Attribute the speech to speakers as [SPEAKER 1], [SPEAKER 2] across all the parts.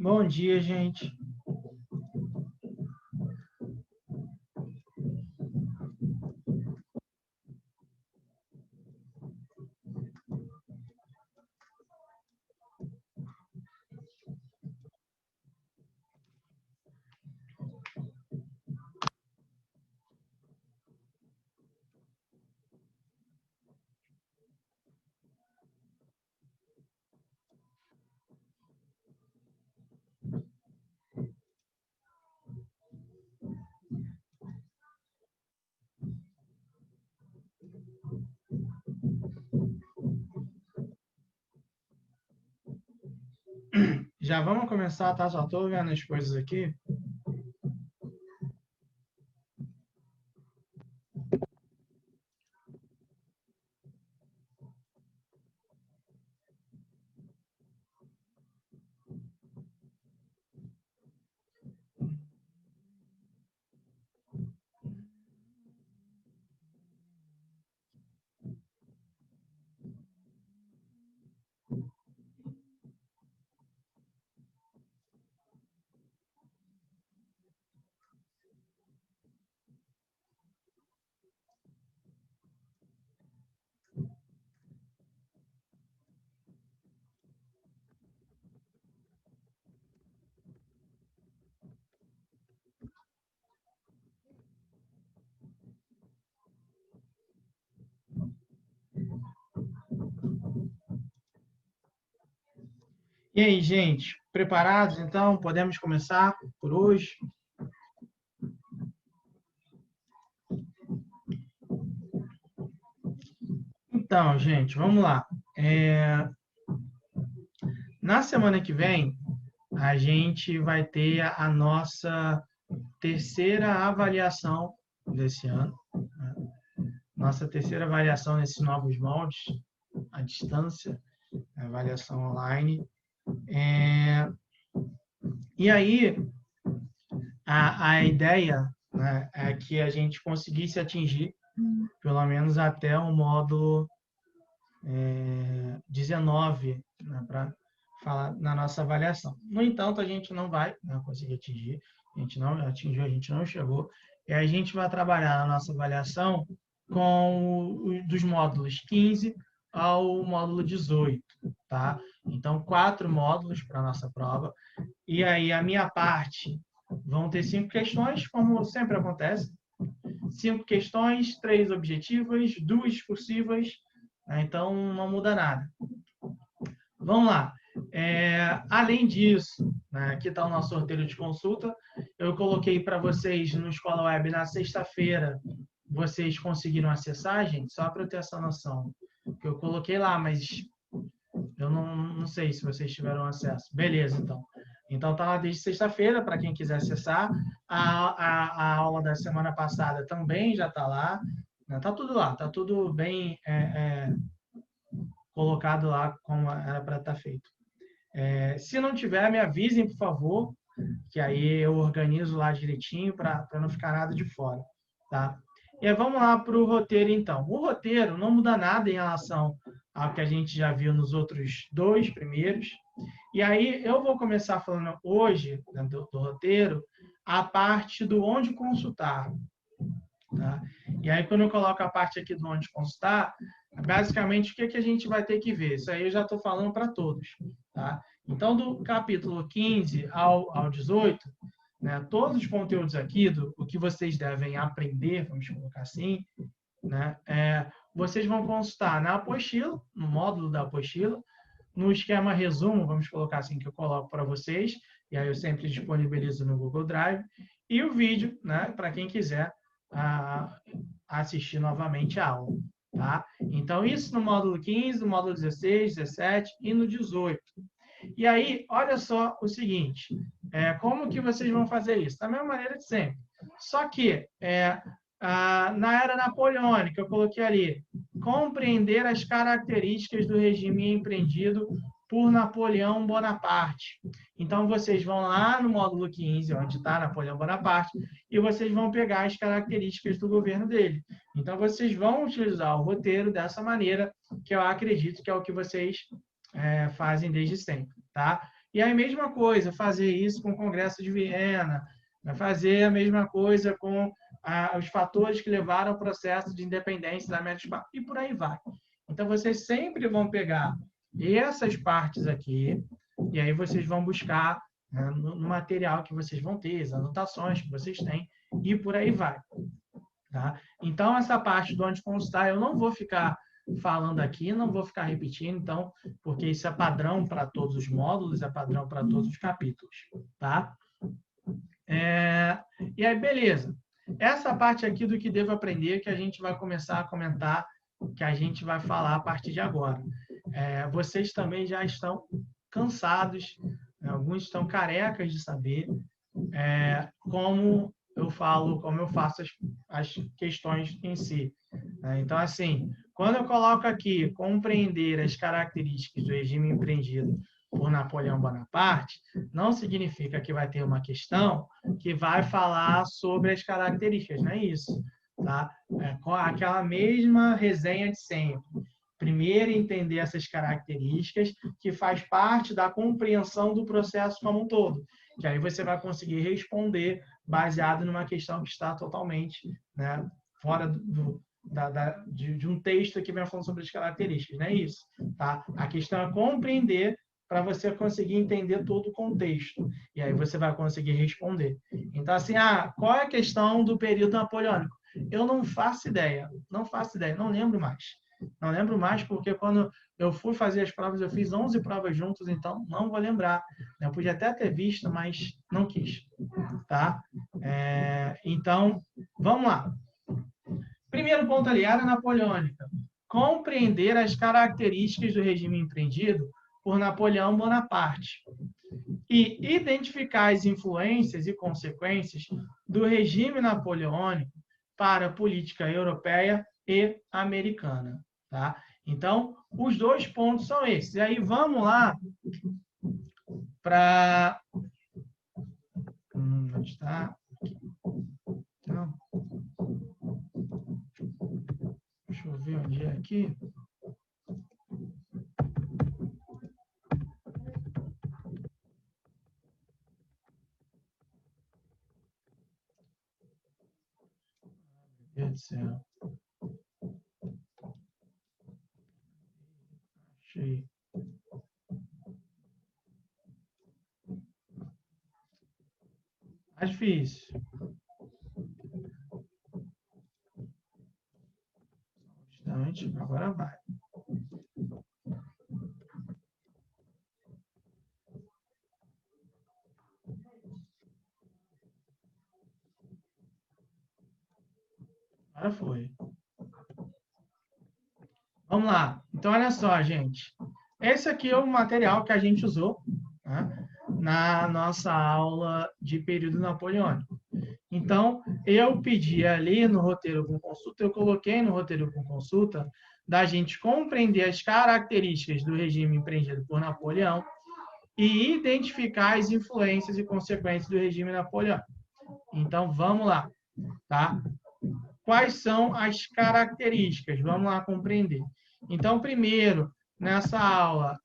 [SPEAKER 1] Bom dia, gente. Já vamos começar, tá? Só estou vendo as coisas aqui. E aí, gente, preparados? Então, podemos começar por hoje? Então, gente, vamos lá. Na semana que vem, a gente vai ter a nossa terceira avaliação desse ano, né? Nossa terceira avaliação nesses novos moldes, à distância, a avaliação online. E aí, a ideia, né, é que a gente conseguisse atingir pelo menos até o módulo 19, né, para falar na nossa avaliação. No entanto, a gente não vai, né, conseguir atingir, a gente não atingiu, a gente não chegou, e a gente vai trabalhar na nossa avaliação dos módulos 15 ao módulo 18, tá? Então, 4 módulos para a nossa prova, e aí a minha parte vão ter 5 questões, como sempre acontece, 5 questões, 3 objetivas, 2 discursivas, né? Então não muda nada. Vamos lá. Além disso, né, aqui está o nosso roteiro de consulta. Eu coloquei para vocês no Escola Web na sexta-feira. Vocês conseguiram acessar, gente? Só para eu ter essa noção. Que eu coloquei lá, mas eu não sei se vocês tiveram acesso. Beleza, então. Então está lá desde sexta-feira, para quem quiser acessar. A aula da semana passada também já está lá. Está tudo lá, está tudo bem colocado lá como era para estar feito. Se não tiver, me avisem, por favor, que aí eu organizo lá direitinho para não ficar nada de fora. Tá? E aí, vamos lá para o roteiro, então. O roteiro não muda nada em relação ao que a gente já viu nos outros 2 primeiros. E aí eu vou começar falando hoje, do roteiro, a parte do onde consultar. Tá? E aí, quando eu coloco a parte aqui do onde consultar, basicamente o que a gente vai ter que ver? Isso aí eu já estou falando para todos. Tá? Então, do capítulo 15 ao 18, né, todos os conteúdos aqui, o que vocês devem aprender, vamos colocar assim, né, vocês vão consultar na apostila, no módulo da apostila, no esquema resumo, vamos colocar assim, que eu coloco para vocês, e aí eu sempre disponibilizo no Google Drive, e o vídeo, né, para quem quiser assistir novamente a aula. Tá? Então, isso no módulo 15, no módulo 16, 17 e no 18. E aí, olha só o seguinte, como que vocês vão fazer isso? Da mesma maneira de sempre. Só que, na era napoleônica, eu coloquei ali, compreender as características do regime empreendido por Napoleão Bonaparte. Então, vocês vão lá no módulo 15, onde está Napoleão Bonaparte, e vocês vão pegar as características do governo dele. Então, vocês vão utilizar o roteiro dessa maneira, que eu acredito que é o que vocês fazem desde sempre. Tá? E aí, mesma coisa, fazer isso com o Congresso de Viena, né? Fazer a mesma coisa com os fatores que levaram ao processo de independência da América Hispânica, e por aí vai. Então, vocês sempre vão pegar essas partes aqui, e aí vocês vão buscar, né, no material que vocês vão ter, as anotações que vocês têm, e por aí vai. Tá? Então, essa parte do onde constar, eu não vou ficar falando aqui, não vou ficar repetindo, então, porque isso é padrão para todos os módulos, é padrão para todos os capítulos. Tá? E aí, beleza. Essa parte aqui do que devo aprender, que a gente vai começar a comentar, que a gente vai falar a partir de agora. Vocês também já estão cansados, né? Alguns estão carecas de saber como eu falo, como eu faço as questões em si. Então, assim, quando eu coloco aqui compreender as características do regime empreendido por Napoleão Bonaparte, não significa que vai ter uma questão que vai falar sobre as características, não é isso. Tá? Com aquela mesma resenha de sempre. Primeiro, entender essas características, que faz parte da compreensão do processo como um todo. Que aí você vai conseguir responder baseado numa questão que está totalmente, né, fora de um texto que vem falando sobre as características. Não é isso. Tá? A questão é compreender para você conseguir entender todo o contexto. E aí você vai conseguir responder. Então, assim, qual é a questão do período napoleônico? Eu não faço ideia. Não faço ideia. Não lembro mais. Não lembro mais porque quando eu fui fazer as provas, eu fiz 11 provas juntos, então não vou lembrar. Eu podia até ter visto, mas não quis. Tá? Então, vamos lá. Primeiro ponto ali, era napoleônica. Compreender as características do regime empreendido por Napoleão Bonaparte e identificar as influências e consequências do regime napoleônico para a política europeia e americana. Tá? Então, os dois pontos são esses. E aí, vamos lá para... onde está? Não. Deixa eu ver onde é aqui. Meu Deus do céu. Achei. Mais difícil. Agora vai. Agora foi. Vamos lá. Então, olha só, gente. Esse aqui é o material que a gente usou, né, na nossa aula de período napoleônico. Então, eu pedi ali no roteiro com consulta, eu coloquei no roteiro com consulta, da gente compreender as características do regime empreendido por Napoleão e identificar as influências e consequências do regime napoleônico. Então, vamos lá. Tá? Quais são as características? Vamos lá compreender. Então, primeiro, nessa aula,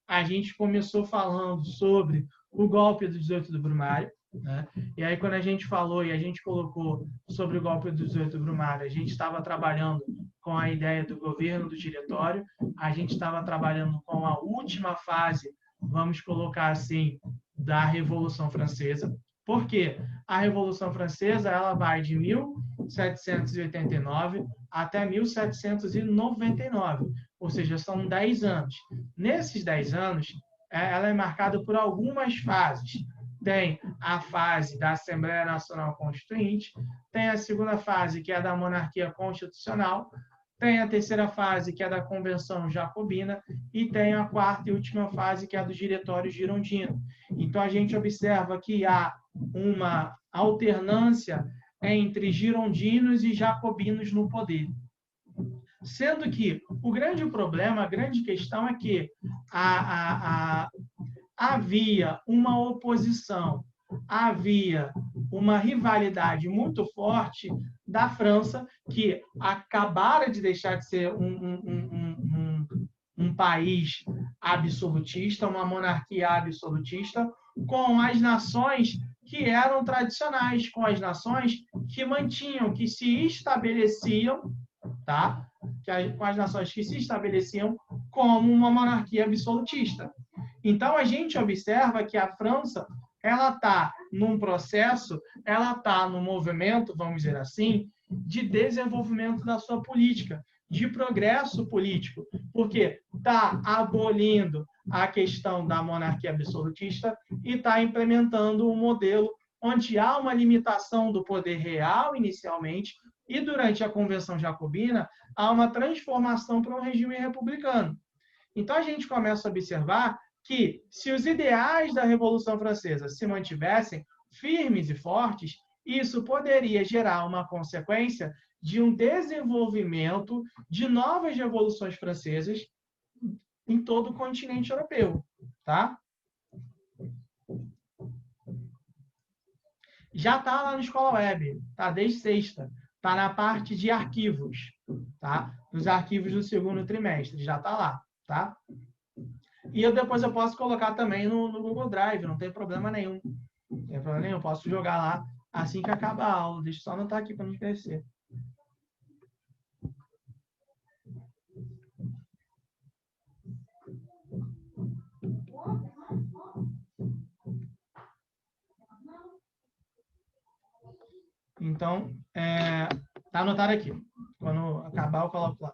[SPEAKER 1] a gente começou falando sobre o golpe do 18 do Brumário, né? E aí, quando a gente falou e a gente colocou sobre o golpe do 18 do Brumário, a gente estava trabalhando com a ideia do governo do diretório, a gente estava trabalhando com a última fase, vamos colocar assim, da Revolução Francesa. Por quê? A Revolução Francesa ela vai de 1789 até 1799, ou seja, são 10 anos. Nesses 10 anos, ela é marcada por algumas fases. Tem a fase da Assembleia Nacional Constituinte, tem a segunda fase, que é a da monarquia constitucional, tem a terceira fase, que é a da Convenção Jacobina, e tem a quarta e última fase, que é a do Diretório Girondino. Então, a gente observa que há uma alternância entre girondinos e jacobinos no poder. Sendo que o grande problema, a grande questão é que havia uma oposição, havia uma rivalidade muito forte da França, que acabara de deixar de ser um um país absolutista, uma monarquia absolutista, com as nações que eram tradicionais, com as nações que mantinham, que se estabeleciam, tá? Com as nações que se estabeleciam como uma monarquia absolutista. Então, a gente observa que a França ela está num processo, ela está num movimento, vamos dizer assim, de desenvolvimento da sua política, de progresso político, porque está abolindo a questão da monarquia absolutista e está implementando um modelo onde há uma limitação do poder real inicialmente e durante a Convenção Jacobina há uma transformação para um regime republicano. Então a gente começa a observar que se os ideais da Revolução Francesa se mantivessem firmes e fortes, isso poderia gerar uma consequência de um desenvolvimento de novas revoluções francesas em todo o continente europeu, tá? Já está lá no Escola Web, tá? Desde sexta. Está na parte de arquivos, tá? Nos arquivos do segundo trimestre, já está lá, tá? E depois eu posso colocar também no Google Drive, não tem problema nenhum. Não tem problema nenhum, eu posso jogar lá assim que acaba a aula. Deixa eu só anotar aqui para não esquecer. Então, tá anotado aqui. Quando acabar, eu coloco lá.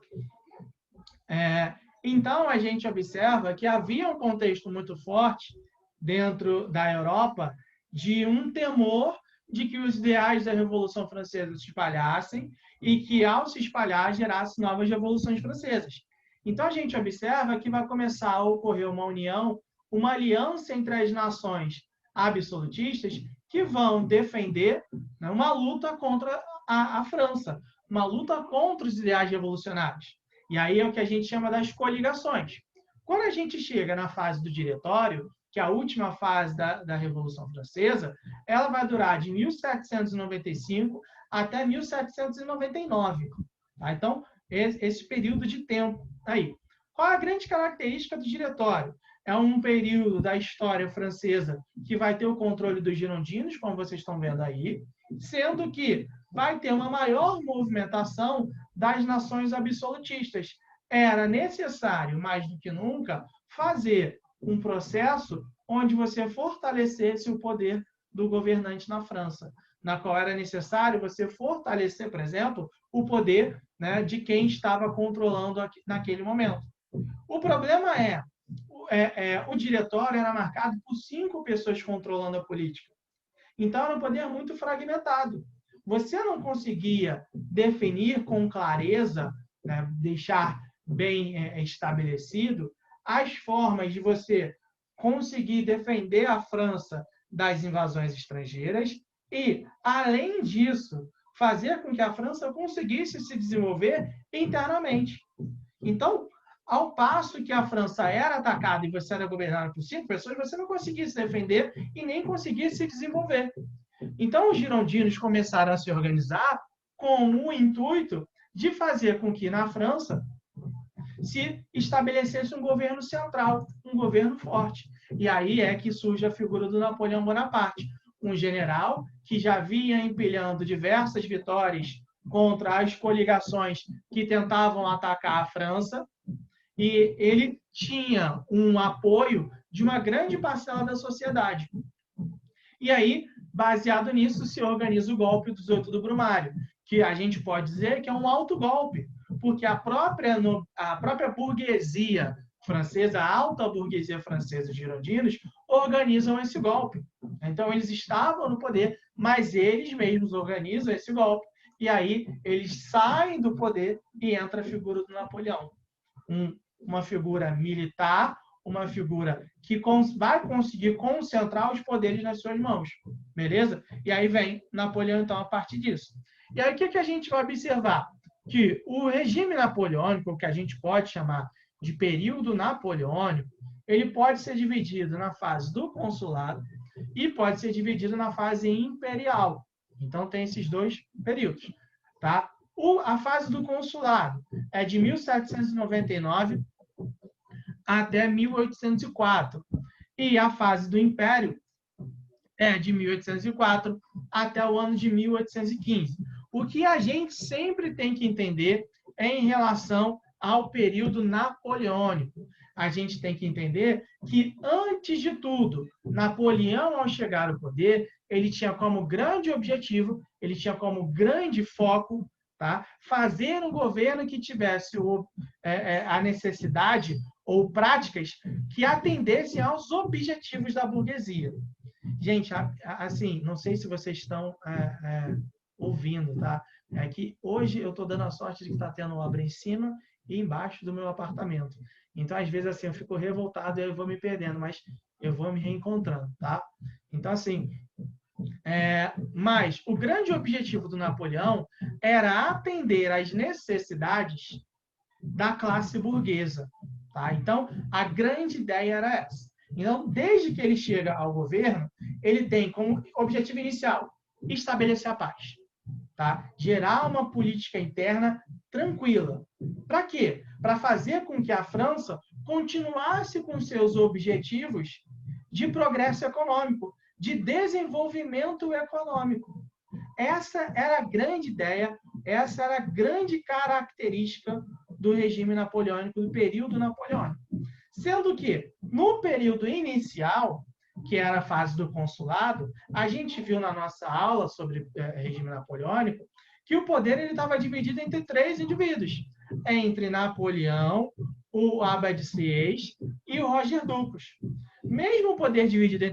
[SPEAKER 1] Então, a gente observa que havia um contexto muito forte dentro da Europa de um temor de que os ideais da Revolução Francesa se espalhassem e que, ao se espalhar, gerasse novas revoluções francesas. Então, a gente observa que vai começar a ocorrer uma união, uma aliança entre as nações absolutistas que vão defender, né, uma luta contra a França, uma luta contra os ideais revolucionários. E aí é o que a gente chama das coligações. Quando a gente chega na fase do diretório, que é a última fase da Revolução Francesa, ela vai durar de 1795 até 1799. Tá? Então, esse período de tempo aí. Qual a grande característica do diretório? É um período da história francesa que vai ter o controle dos girondinos, como vocês estão vendo aí, sendo que vai ter uma maior movimentação das nações absolutistas. Era necessário, mais do que nunca, fazer um processo onde você fortalecesse o poder do governante na França, na qual era necessário você fortalecer, por exemplo, o poder, né, de quem estava controlando naquele momento. O problema o diretório era marcado por 5 pessoas controlando a política. Então, era um poder muito fragmentado. Você não conseguia definir com clareza, né, deixar bem estabelecido as formas de você conseguir defender a França das invasões estrangeiras e, além disso, fazer com que a França conseguisse se desenvolver internamente. Então, ao passo que a França era atacada e você era governada por 5 pessoas, você não conseguia se defender e nem conseguia se desenvolver. Então, os girondinos começaram a se organizar com o intuito de fazer com que, na França, se estabelecesse um governo central, um governo forte. E aí é que surge a figura do Napoleão Bonaparte, um general que já vinha empilhando diversas vitórias contra as coligações que tentavam atacar a França, e ele tinha um apoio de uma grande parcela da sociedade. E aí, baseado nisso, se organiza o golpe dos 8 do Brumário, que a gente pode dizer que é um autogolpe, porque a própria burguesia francesa, a alta burguesia francesa, os girondinos, organizam esse golpe. Então, eles estavam no poder, mas eles mesmos organizam esse golpe, e aí eles saem do poder e entra a figura do Napoleão. Uma figura militar, uma figura que vai conseguir concentrar os poderes nas suas mãos, beleza? E aí vem Napoleão, então, a partir disso. E aí o que a gente vai observar? Que o regime napoleônico, que a gente pode chamar de período napoleônico, ele pode ser dividido na fase do consulado e pode ser dividido na fase imperial. Então, tem esses 2 períodos, tá? A fase do consulado é de 1799 até 1804. E a fase do Império é de 1804 até o ano de 1815. O que a gente sempre tem que entender é em relação ao período napoleônico. A gente tem que entender que, antes de tudo, Napoleão, ao chegar ao poder, ele tinha como grande objetivo, ele tinha como grande foco, tá, fazer um governo que tivesse a necessidade ou práticas que atendessem aos objetivos da burguesia. Gente, assim, não sei se vocês estão ouvindo, tá? É que hoje eu estou dando a sorte de que está tendo obra em cima e embaixo do meu apartamento. Então, às vezes, assim, eu fico revoltado e eu vou me perdendo, mas eu vou me reencontrando, tá? Então, assim, mas o grande objetivo do Napoleão era atender às necessidades da classe burguesa, tá? Então, a grande ideia era essa. Então, desde que ele chega ao governo, ele tem como objetivo inicial estabelecer a paz, tá? Gerar uma política interna tranquila. Para quê? Para fazer com que a França continuasse com seus objetivos de progresso econômico, de desenvolvimento econômico. Essa era a grande ideia, essa era a grande característica do regime napoleônico, do período napoleônico. Sendo que, no período inicial, que era a fase do consulado, a gente viu na nossa aula sobre regime napoleônico que o poder estava dividido entre 3 indivíduos, entre Napoleão, o Abad Sieyès e o Roger Ducos. Mesmo o poder dividido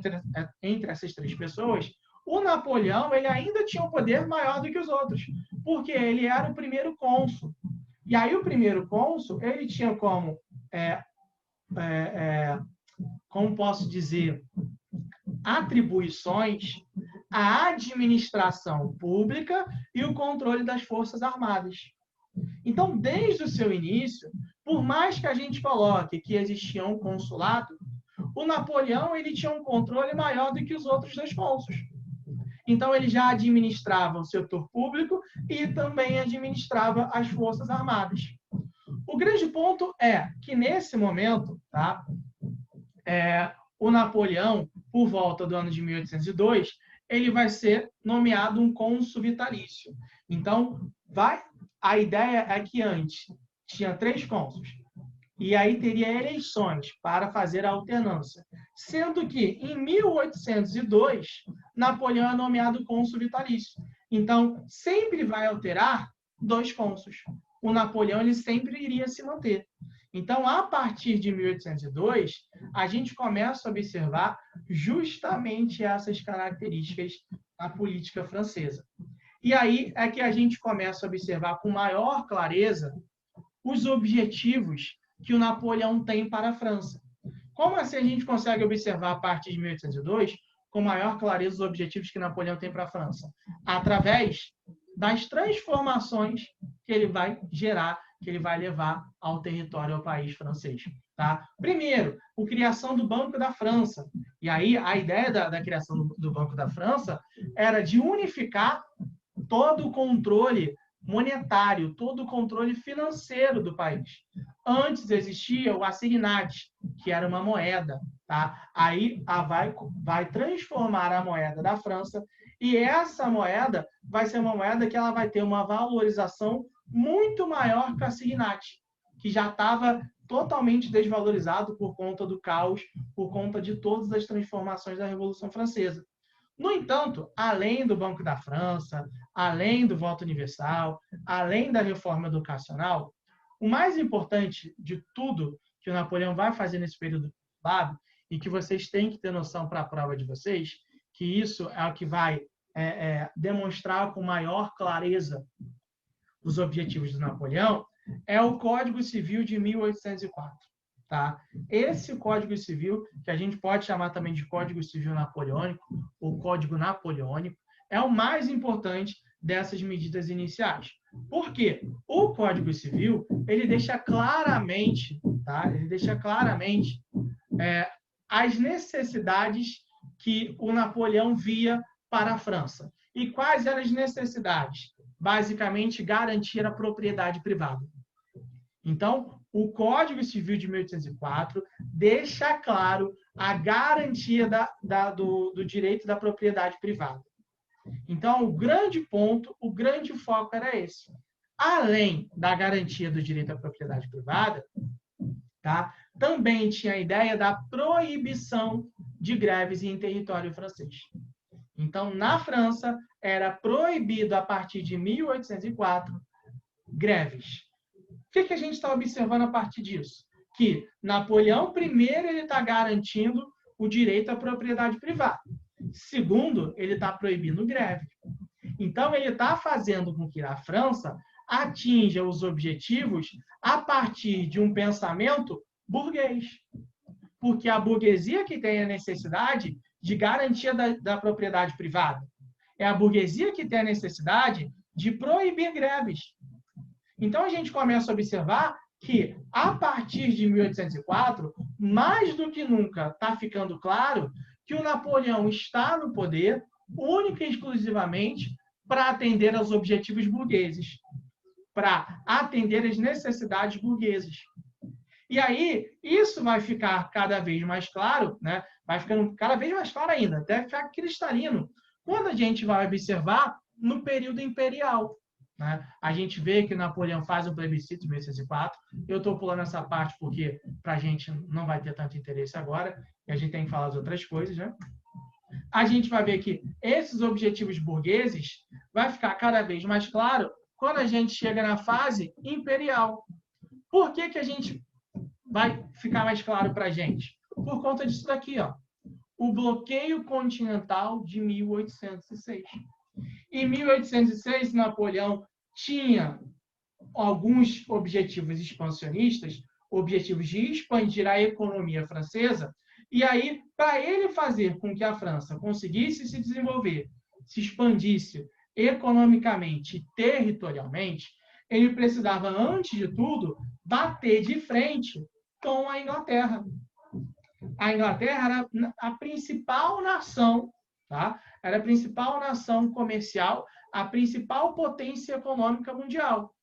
[SPEAKER 1] entre essas 3 pessoas, o Napoleão ele ainda tinha um poder maior do que os outros, porque ele era o primeiro cônsul. E aí o primeiro cônsul ele tinha como como posso dizer, atribuições à administração pública e o controle das Forças Armadas. Então, desde o seu início, por mais que a gente coloque que existia um consulado, o Napoleão ele tinha um controle maior do que os outros 2 cônsules. Então, ele já administrava o setor público e também administrava as Forças Armadas. O grande ponto é que, nesse momento, tá, o Napoleão, por volta do ano de 1802, ele vai ser nomeado um cônsul vitalício. Então, a ideia é que antes tinha 3 cônsuls, e aí teria eleições para fazer a alternância. Sendo que, em 1802, Napoleão é nomeado cônsul vitalício. Então, sempre vai alterar 2 cônsuls. O Napoleão ele sempre iria se manter. Então, a partir de 1802, a gente começa a observar justamente essas características da política francesa. E aí é que a gente começa a observar com maior clareza os objetivos que o Napoleão tem para a França. Como assim a gente consegue observar a partir de 1802 com maior clareza os objetivos que Napoleão tem para a França? Através das transformações que ele vai gerar, que ele vai levar ao território, ao país francês. Tá? Primeiro, a criação do Banco da França. E aí, a ideia da criação do Banco da França era de unificar todo o controle monetário, todo o controle financeiro do país. Antes existia o assignat, que era uma moeda. Tá? Aí vai transformar a moeda da França e essa moeda vai ser uma moeda que ela vai ter uma valorização muito maior que o assignat, que já estava totalmente desvalorizado por conta do caos, por conta de todas as transformações da Revolução Francesa. No entanto, além do Banco da França, além do voto universal, além da reforma educacional, o mais importante de tudo que o Napoleão vai fazer nesse período consulado, e que vocês têm que ter noção para a prova de vocês, que isso é o que vai demonstrar com maior clareza os objetivos do Napoleão, é o Código Civil de 1804. Tá? Esse Código Civil, que a gente pode chamar também de Código Civil Napoleônico, ou Código Napoleônico, é o mais importante dessas medidas iniciais. Por quê? O Código Civil, ele deixa claramente, tá? Ele deixa claramente as necessidades que o Napoleão via para a França. E quais eram as necessidades? Basicamente, garantir a propriedade privada. Então, o Código Civil de 1804 deixa claro a garantia do direito da propriedade privada. Então, o grande ponto, o grande foco era esse. Além da garantia do direito à propriedade privada, tá? Também tinha a ideia da proibição de greves em território francês. Então, na França, era proibido, a partir de 1804, greves. O que a gente está observando a partir disso? Que Napoleão, primeiro, ele está garantindo o direito à propriedade privada. Segundo, ele está proibindo greve. Então, ele está fazendo com que a França atinja os objetivos a partir de um pensamento burguês. Porque a burguesia que tem a necessidade de garantia da propriedade privada. É a burguesia que tem a necessidade de proibir greves. Então, a gente começa a observar que, a partir de 1804, mais do que nunca está ficando claro que o Napoleão está no poder única e exclusivamente para atender aos objetivos burgueses, para atender às necessidades burguesas. E aí, isso vai ficar cada vez mais claro, né? Vai ficando cada vez mais claro ainda, até ficar cristalino, quando a gente vai observar no período imperial. Né? A gente vê que Napoleão faz um plebiscito em 1804. Eu estou pulando essa parte porque para a gente não vai ter tanto interesse agora, e a gente tem que falar das outras coisas. Né? A gente vai ver que esses objetivos burgueses vai ficar cada vez mais claro quando a gente chega na fase imperial. Por que a gente vai ficar mais claro para a gente? Por conta disso daqui, ó. O bloqueio continental de 1806. Em 1806, Napoleão tinha alguns objetivos expansionistas, objetivos de expandir a economia francesa, e aí, para ele fazer com que a França conseguisse se desenvolver, se expandisse economicamente e territorialmente, ele precisava, antes de tudo, bater de frente com a Inglaterra. A Inglaterra era a principal nação, tá? Era a principal nação comercial, a principal potência econômica mundial.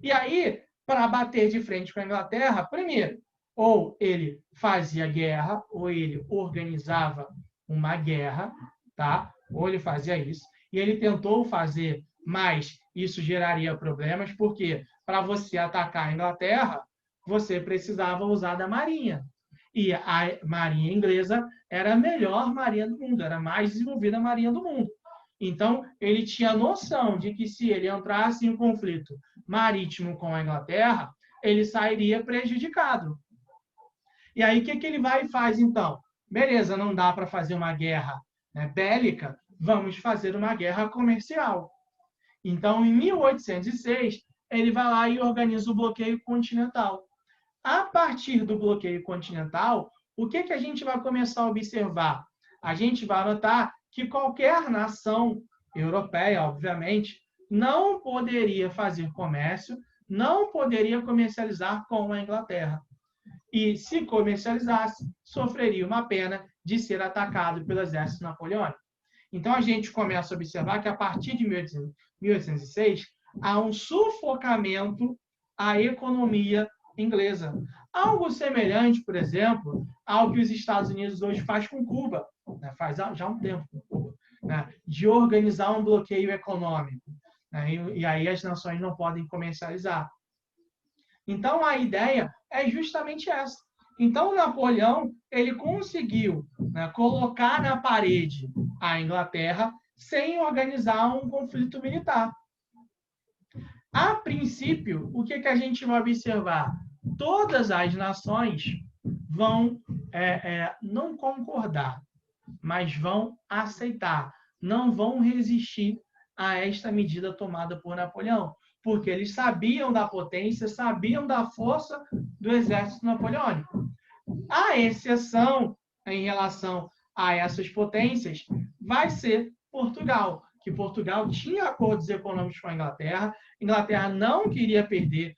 [SPEAKER 1] E aí, para bater de frente com a Inglaterra, primeiro, ou ele fazia guerra, ou ele organizava uma guerra, tá? Ou ele fazia isso. E ele tentou fazer, mas isso geraria problemas, porque para você atacar a Inglaterra, você precisava usar da marinha. E a marinha inglesa era a melhor marinha do mundo, era a mais desenvolvida marinha do mundo. Então, ele tinha noção de que se ele entrasse em um conflito marítimo com a Inglaterra, ele sairia prejudicado. E aí, o que ele vai e faz, então? Beleza, não dá para fazer uma guerra, né, bélica, vamos fazer uma guerra comercial. Então, em 1806, ele vai lá e organiza o bloqueio continental. A partir do bloqueio continental, o que a gente vai começar a observar? A gente vai notar que qualquer nação europeia, obviamente, não poderia fazer comércio, não poderia comercializar com a Inglaterra. E, se comercializasse, sofreria uma pena de ser atacado pelo exército napoleônico. Então, a gente começa a observar que, a partir de 1806, há um sufocamento à economia inglesa. Algo semelhante, por exemplo, ao que os Estados Unidos hoje faz com Cuba, né? Faz já há um tempo com Cuba, né? De organizar um bloqueio econômico. Né? E aí as nações não podem comercializar. Então, a ideia é justamente essa. Então, Napoleão ele conseguiu, né, colocar na parede a Inglaterra sem organizar um conflito militar. A princípio, o que a gente vai observar? Todas as nações vão não concordar, mas vão aceitar, não vão resistir a esta medida tomada por Napoleão, porque eles sabiam da potência, sabiam da força do exército napoleônico. A exceção em relação a essas potências vai ser Portugal, que Portugal tinha acordos econômicos com a Inglaterra não queria perder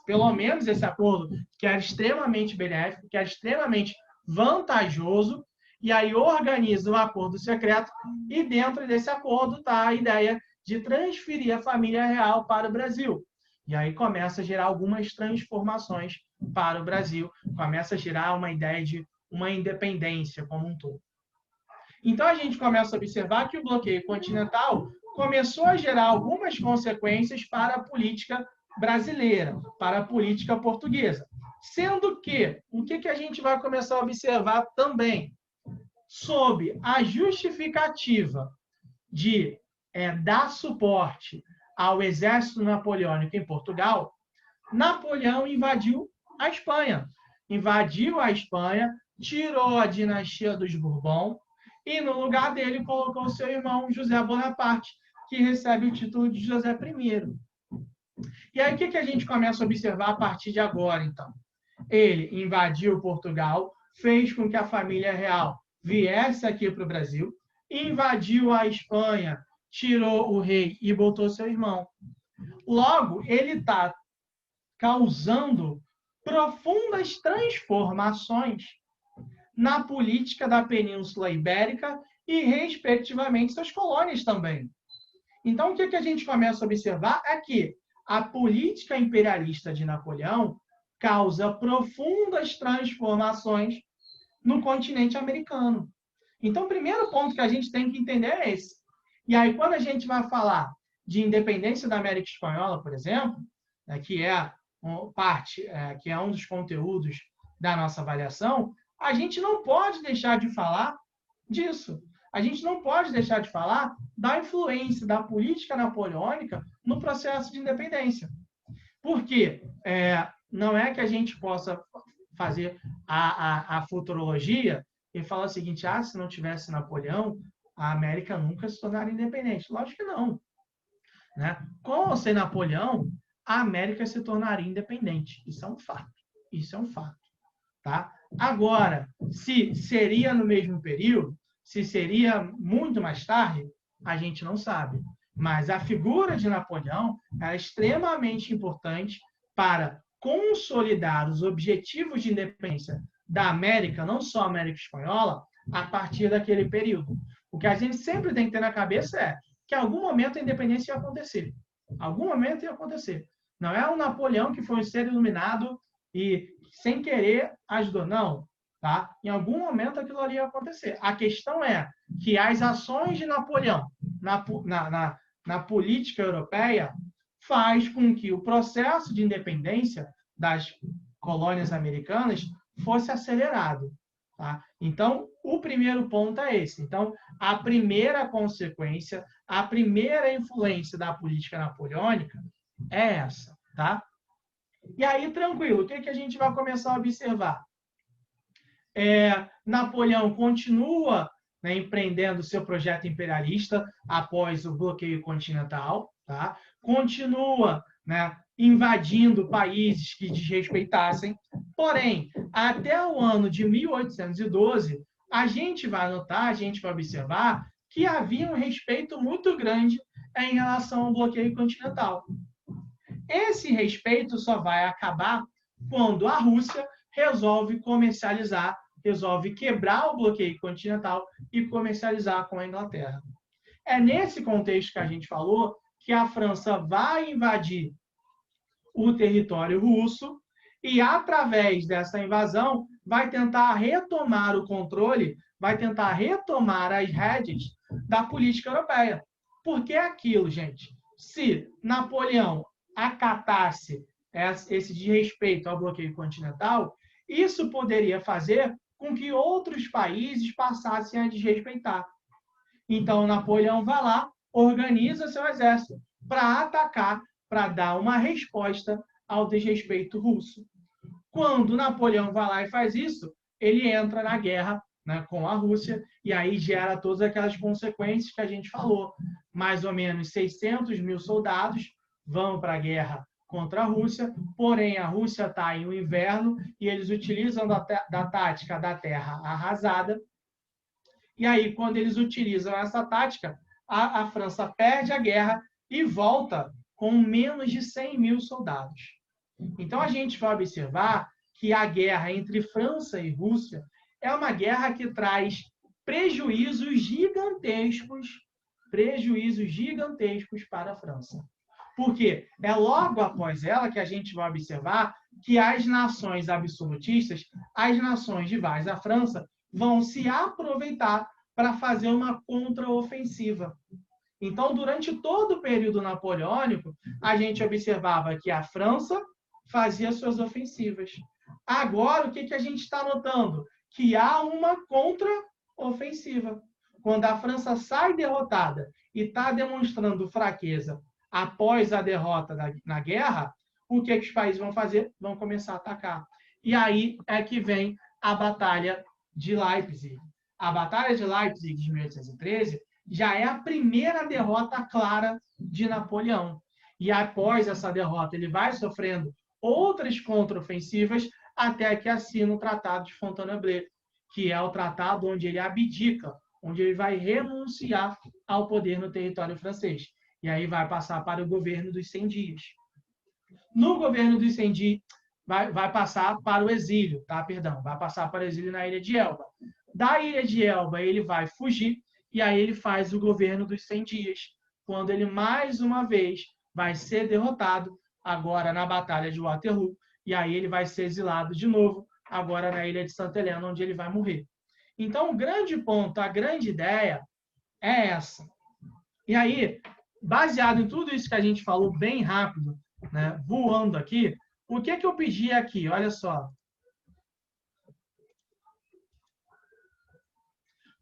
[SPEAKER 1] pelo menos esse acordo, que era extremamente benéfico, que era extremamente vantajoso, e aí organiza um acordo secreto, e dentro desse acordo está a ideia de transferir a família real para o Brasil. E aí começa a gerar algumas transformações para o Brasil, começa a gerar uma ideia de uma independência como um todo. Então, a gente começa a observar que o bloqueio continental começou a gerar algumas consequências para a política brasileira, para a política portuguesa. Sendo que, o que a gente vai começar a observar também? Sob a justificativa de dar suporte ao exército napoleônico em Portugal, Napoleão invadiu a Espanha. Invadiu a Espanha, tirou a dinastia dos Bourbon e, no lugar dele, colocou seu irmão José Bonaparte, que recebe o título de José I. E aí, o que a gente começa a observar a partir de agora, então? Ele invadiu Portugal, fez com que a família real viesse aqui para o Brasil, invadiu a Espanha, tirou o rei e botou seu irmão. Logo, ele está causando profundas transformações na política da Península Ibérica e, respectivamente, suas colônias também. Então, o que a gente começa a observar é que a política imperialista de Napoleão causa profundas transformações no continente americano. Então, o primeiro ponto que a gente tem que entender é esse. E aí, quando a gente vai falar de independência da América Espanhola, por exemplo, que é que é um dos conteúdos da nossa avaliação, a gente não pode deixar de falar disso. A gente não pode deixar de falar da influência da política napoleônica no processo de independência. Porque não é que a gente possa fazer a futurologia e falar o seguinte, se não tivesse Napoleão, a América nunca se tornaria independente. Lógico que não. Né? Com ou sem Napoleão, a América se tornaria independente. Isso é um fato. Isso é um fato. Tá? Agora, se seria no mesmo período, se seria muito mais tarde, a gente não sabe. Mas a figura de Napoleão é extremamente importante para consolidar os objetivos de independência da América, não só a América Espanhola, a partir daquele período. O que a gente sempre tem que ter na cabeça é que em algum momento a independência ia acontecer. Algum momento ia acontecer. Não é o Napoleão que foi um ser iluminado e, sem querer, ajudou. Não. Tá? Em algum momento aquilo ali ia acontecer. A questão é que as ações de Napoleão na política europeia faz com que o processo de independência das colônias americanas fosse acelerado. Tá? Então, o primeiro ponto é esse. Então, a primeira consequência, a primeira influência da política napoleônica é essa. Tá? E aí, tranquilo, o que a gente vai começar a observar? Napoleão continua empreendendo seu projeto imperialista após o bloqueio continental, tá? Continua invadindo países que desrespeitassem. Porém, até o ano de 1812, a gente vai notar, a gente vai observar que havia um respeito muito grande em relação ao bloqueio continental. Esse respeito só vai acabar quando a Rússia resolve comercializar, resolve quebrar o bloqueio continental e comercializar com a Inglaterra. É nesse contexto que a gente falou que a França vai invadir o território russo e, através dessa invasão, vai tentar retomar o controle, vai tentar retomar as rédeas da política europeia. Porque é aquilo, gente. Se Napoleão acatasse esse desrespeito ao bloqueio continental, isso poderia fazer com que outros países passassem a desrespeitar. Então, Napoleão vai lá, organiza seu exército para atacar, para dar uma resposta ao desrespeito russo. Quando Napoleão vai lá e faz isso, ele entra na guerra com a Rússia e aí gera todas aquelas consequências que a gente falou. Mais ou menos 600 mil soldados vão para a guerra contra a Rússia, porém a Rússia está em um inverno e eles utilizam da tática da terra arrasada. E aí, quando eles utilizam essa tática, a França perde a guerra e volta com menos de 100 mil soldados. Então, a gente vai observar que a guerra entre França e Rússia é uma guerra que traz prejuízos gigantescos para a França. Porque é logo após ela que a gente vai observar que as nações absolutistas, as nações rivais à França, vão se aproveitar para fazer uma contraofensiva. Então, durante todo o período napoleônico, a gente observava que a França fazia suas ofensivas. Agora, o que a gente está notando? Que há uma contraofensiva. Quando a França sai derrotada e está demonstrando fraqueza após a derrota na guerra, o que os países vão fazer? Vão começar a atacar. E aí é que vem a Batalha de Leipzig. A Batalha de Leipzig de 1813 já é a primeira derrota clara de Napoleão. E após essa derrota, ele vai sofrendo outras contraofensivas até que assina o Tratado de Fontainebleau, que é o tratado onde ele abdica, onde ele vai renunciar ao poder no território francês. E aí vai passar para o governo dos 100 dias. No governo dos 100 dias, vai passar para o exílio, tá? Perdão, vai passar para o exílio na Ilha de Elba. Da Ilha de Elba, ele vai fugir e aí ele faz o governo dos 100 dias, quando ele, mais uma vez, vai ser derrotado, agora na Batalha de Waterloo, e aí ele vai ser exilado de novo, agora na Ilha de Santa Helena, onde ele vai morrer. Então, o grande ponto, a grande ideia é essa. E aí, baseado em tudo isso que a gente falou bem rápido, né, voando aqui, o que eu pedi aqui? Olha só.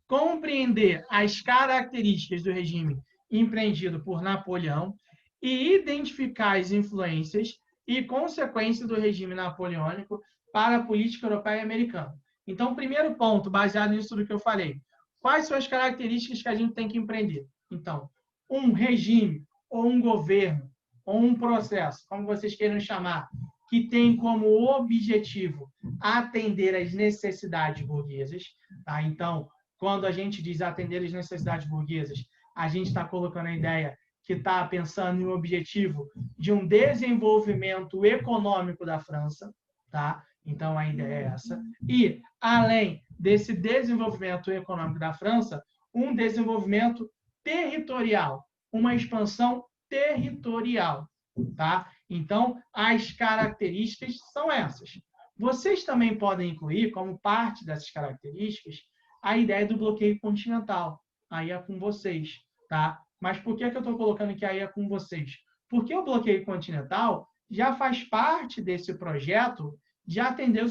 [SPEAKER 1] Compreender as características do regime empreendido por Napoleão e identificar as influências e consequências do regime napoleônico para a política europeia e americana. Então, primeiro ponto, baseado nisso tudo que eu falei, quais são as características que a gente tem que empreender? Então, um regime, ou um governo, ou um processo, como vocês queiram chamar, que tem como objetivo atender às necessidades burguesas. Tá? Então, quando a gente diz atender às necessidades burguesas, a gente está colocando a ideia que está pensando em um objetivo de um desenvolvimento econômico da França, tá? Então, a ideia é essa. E, além desse desenvolvimento econômico da França, um desenvolvimento territorial, uma expansão territorial, tá? Então, as características são essas. Vocês também podem incluir, como parte dessas características, a ideia do bloqueio continental. Aí é com vocês, tá? Mas por que eu estou colocando que aí é com vocês? Porque o bloqueio continental já faz parte desse projeto de atender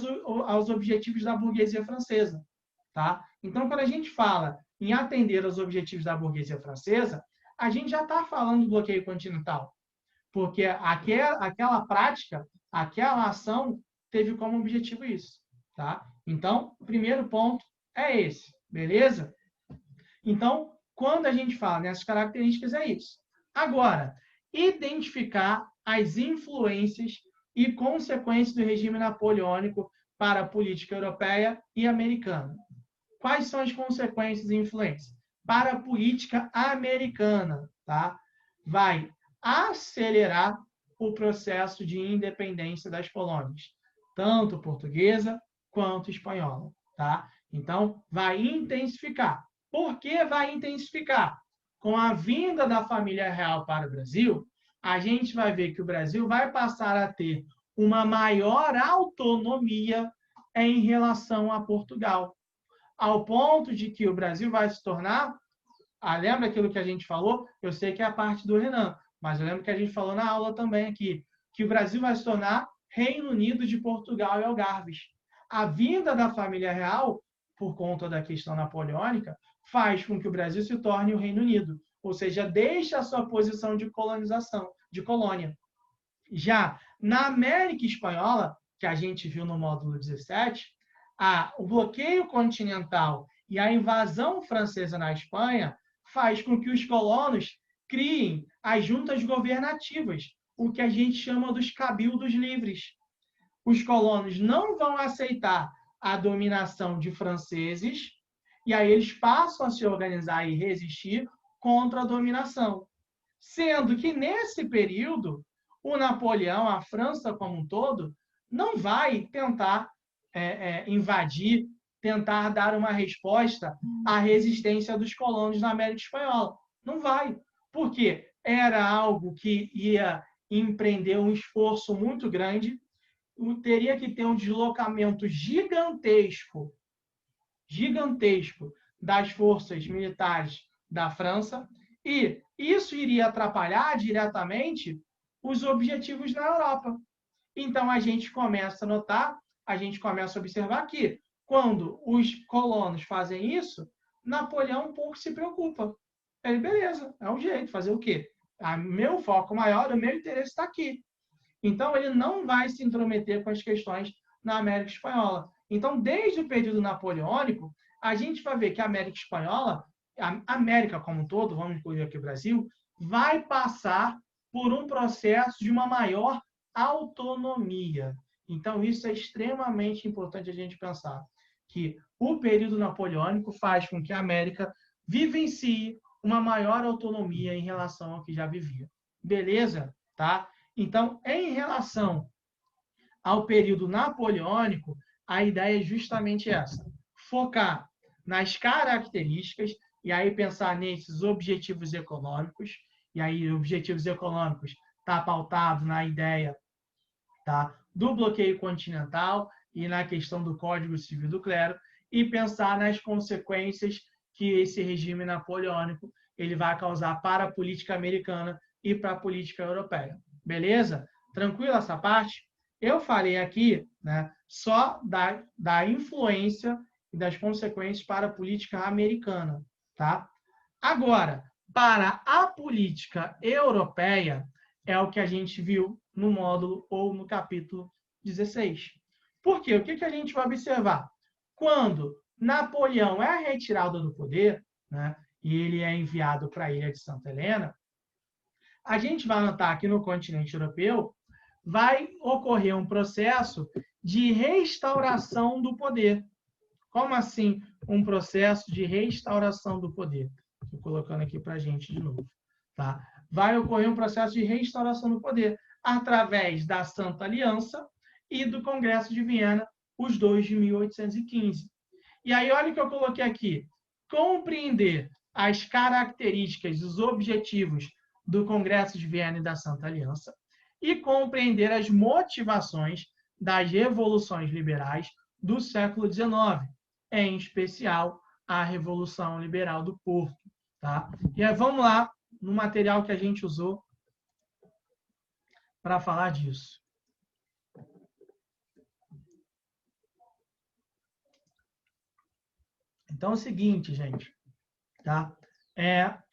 [SPEAKER 1] aos objetivos da burguesia francesa, tá? Então, quando a gente fala em atender aos objetivos da burguesia francesa, a gente já está falando do bloqueio continental, porque aquela prática, aquela ação teve como objetivo isso, tá? Então, o primeiro ponto é esse, beleza? Então, quando a gente fala nessas características, é isso. Agora, identificar as influências e consequências do regime napoleônico para a política europeia e americana. Quais são as consequências e influências? Para a política americana, tá? Vai acelerar o processo de independência das colônias, tanto portuguesa quanto espanhola, tá? Então, vai intensificar. Por que vai intensificar? Com a vinda da família real para o Brasil, a gente vai ver que o Brasil vai passar a ter uma maior autonomia em relação a Portugal, ao ponto de que o Brasil vai se tornar... lembra aquilo que a gente falou? Eu sei que é a parte do Renan, mas eu lembro que a gente falou na aula também aqui, que o Brasil vai se tornar Reino Unido de Portugal e Algarves. A vinda da família real, por conta da questão napoleônica, faz com que o Brasil se torne o Reino Unido, ou seja, deixa a sua posição de colonização, de colônia. Já na América Espanhola, que a gente viu no módulo 17, o bloqueio continental e a invasão francesa na Espanha faz com que os colonos criem as juntas governativas, o que a gente chama dos cabildos livres. Os colonos não vão aceitar a dominação de franceses, e aí eles passam a se organizar e resistir contra a dominação. Sendo que, nesse período, o Napoleão, a França como um todo, não vai tentar invadir, tentar dar uma resposta à resistência dos colonos na América Espanhola. Não vai. Por quê? era algo que ia empreender um esforço muito grande, teria que ter um deslocamento gigantesco das forças militares da França, e isso iria atrapalhar diretamente os objetivos na Europa. Então, a gente começa a notar, a gente começa a observar que, quando os colonos fazem isso, Napoleão um pouco se preocupa. Ele, beleza, é um jeito, fazer o quê? Meu foco maior, o meu interesse está aqui. Então, ele não vai se intrometer com as questões na América Espanhola. Então, desde o período napoleônico, a gente vai ver que a América Espanhola, a América como um todo, vamos incluir aqui o Brasil, vai passar por um processo de uma maior autonomia. Então, isso é extremamente importante a gente pensar, que o período napoleônico faz com que a América vivencie uma maior autonomia em relação ao que já vivia. Beleza? Tá? Então, em relação ao período napoleônico, a ideia é justamente essa: focar nas características, e aí pensar nesses objetivos econômicos, e aí objetivos econômicos está pautado na ideia, tá, do bloqueio continental e na questão do Código Civil do Clero, e pensar nas consequências que esse regime napoleônico ele vai causar para a política americana e para a política europeia. Beleza? Tranquilo essa parte? Eu falei aqui, né, só da influência e das consequências para a política americana. Tá? Agora, para a política europeia, é o que a gente viu no módulo ou no capítulo 16. Por quê? O que a gente vai observar? Quando Napoleão é retirado do poder, né, e ele é enviado para a ilha de Santa Helena, a gente vai notar que no continente europeu vai ocorrer um processo de restauração do poder. Como assim um processo de restauração do poder? Estou colocando aqui para a gente de novo. Tá? Vai ocorrer um processo de restauração do poder através da Santa Aliança e do Congresso de Viena, os dois de 1815. E aí, olha o que eu coloquei aqui. Compreender as características, os objetivos do Congresso de Viena e da Santa Aliança e compreender as motivações das revoluções liberais do século XIX, em especial a Revolução Liberal do Porto. Tá? E aí, vamos lá no material que a gente usou para falar disso. Então, é o seguinte, gente. Tá?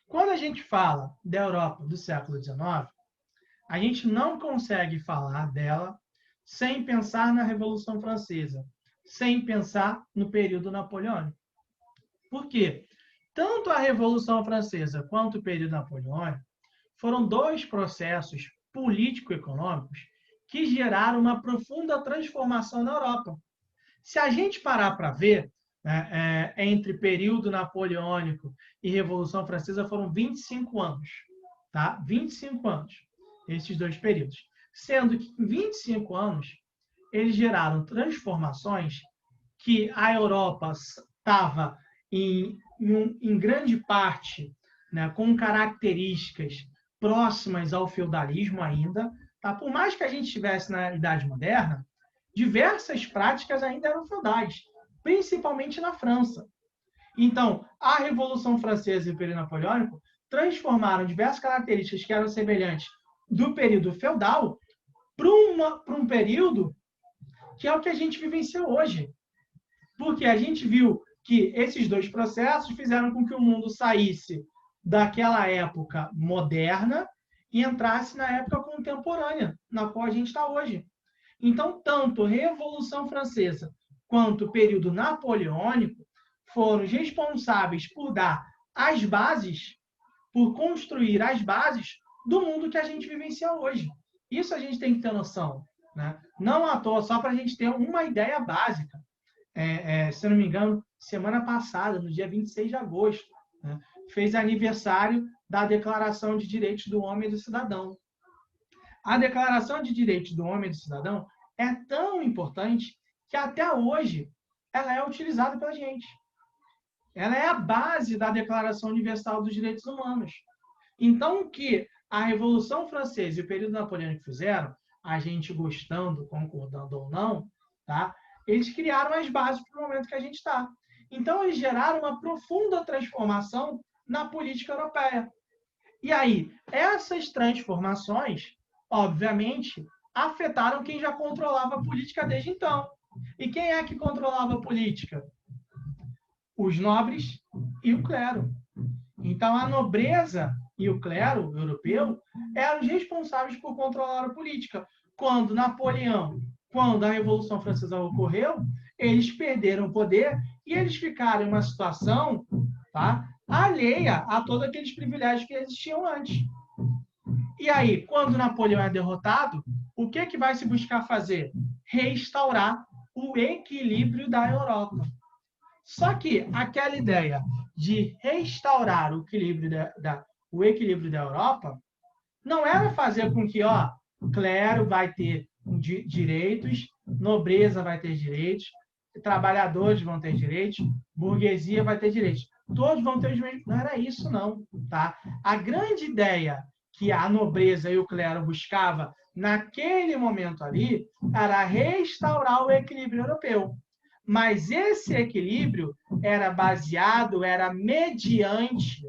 [SPEAKER 1] Quando a gente fala da Europa do século XIX, a gente não consegue falar dela sem pensar na Revolução Francesa, sem pensar no período napoleônico. Por quê? Tanto a Revolução Francesa quanto o período napoleônico foram dois processos político-econômicos que geraram uma profunda transformação na Europa. Se a gente parar para ver, né, entre período napoleônico e Revolução Francesa foram 25 anos. Tá? 25 anos, esses dois períodos. Sendo que em 25 anos, eles geraram transformações que a Europa estava em grande parte, né, com características próximas ao feudalismo ainda. Tá? Por mais que a gente estivesse na Idade Moderna, diversas práticas ainda eram feudais, principalmente na França. Então, a Revolução Francesa e o período napoleônico transformaram diversas características que eram semelhantes do período feudal para um período que é o que a gente vivencia hoje. Porque a gente viu que esses dois processos fizeram com que o mundo saísse daquela época moderna e entrasse na época contemporânea, na qual a gente está hoje. Então, tanto a Revolução Francesa quanto o período napoleônico foram responsáveis por dar as bases, por construir as bases do mundo que a gente vivencia hoje. Isso a gente tem que ter noção. Né? Não à toa, só para a gente ter uma ideia básica. Se eu não me engano, semana passada, no dia 26 de agosto, né, fez aniversário da Declaração de Direitos do Homem e do Cidadão. A Declaração de Direitos do Homem e do Cidadão é tão importante que até hoje ela é utilizada pela gente. Ela é a base da Declaração Universal dos Direitos Humanos. Então, o que a Revolução Francesa e o período napoleônico fizeram, a gente gostando, concordando ou não, tá? Eles criaram as bases para o momento que a gente está. Então, eles geraram uma profunda transformação na política europeia. E aí, essas transformações, obviamente, afetaram quem já controlava a política desde então. E quem é que controlava a política? Os nobres e o clero. Então, a nobreza e o clero europeu eram os responsáveis por controlar a política. Quando a Revolução Francesa ocorreu, eles perderam o poder e eles ficaram em uma situação, tá, alheia a todos aqueles privilégios que existiam antes. E aí, quando Napoleão é derrotado, o que vai se buscar fazer? Restaurar o equilíbrio da Europa. Só que aquela ideia de restaurar o equilíbrio da Europa não era fazer com que, clero vai ter direitos, nobreza vai ter direitos, trabalhadores vão ter direitos, burguesia vai ter direitos. Todos vão ter os mesmos. Não era isso, não. Tá? A grande ideia que a nobreza e o clero buscava naquele momento ali era restaurar o equilíbrio europeu. Mas esse equilíbrio era baseado, era mediante,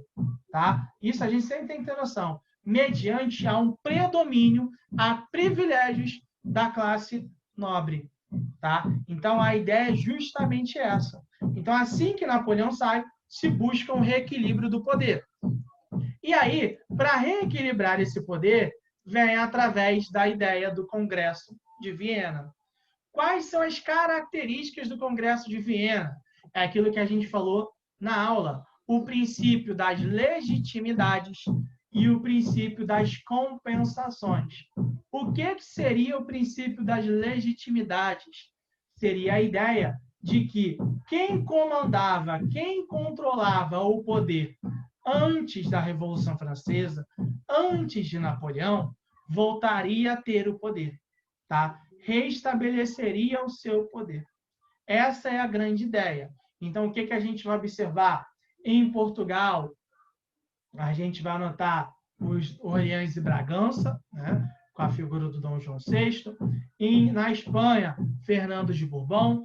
[SPEAKER 1] tá? Isso a gente sempre tem que ter noção, mediante a um predomínio, a privilégios da classe nobre, tá? Então a ideia é justamente essa. Então assim que Napoleão sai, se busca um reequilíbrio do poder. E aí, para reequilibrar esse poder, vem através da ideia do Congresso de Viena. Quais são as características do Congresso de Viena? É aquilo que a gente falou na aula. O princípio das legitimidades e o princípio das compensações. O que seria o princípio das legitimidades? Seria a ideia de que quem comandava, quem controlava o poder antes da Revolução Francesa, antes de Napoleão, voltaria a ter o poder, tá? Restabeleceria o seu poder. Essa é a grande ideia. Então, o que a gente vai observar? Em Portugal, a gente vai anotar os Orleans e Bragança, né, com a figura do Dom João VI. Na Espanha, Fernando de Bourbon.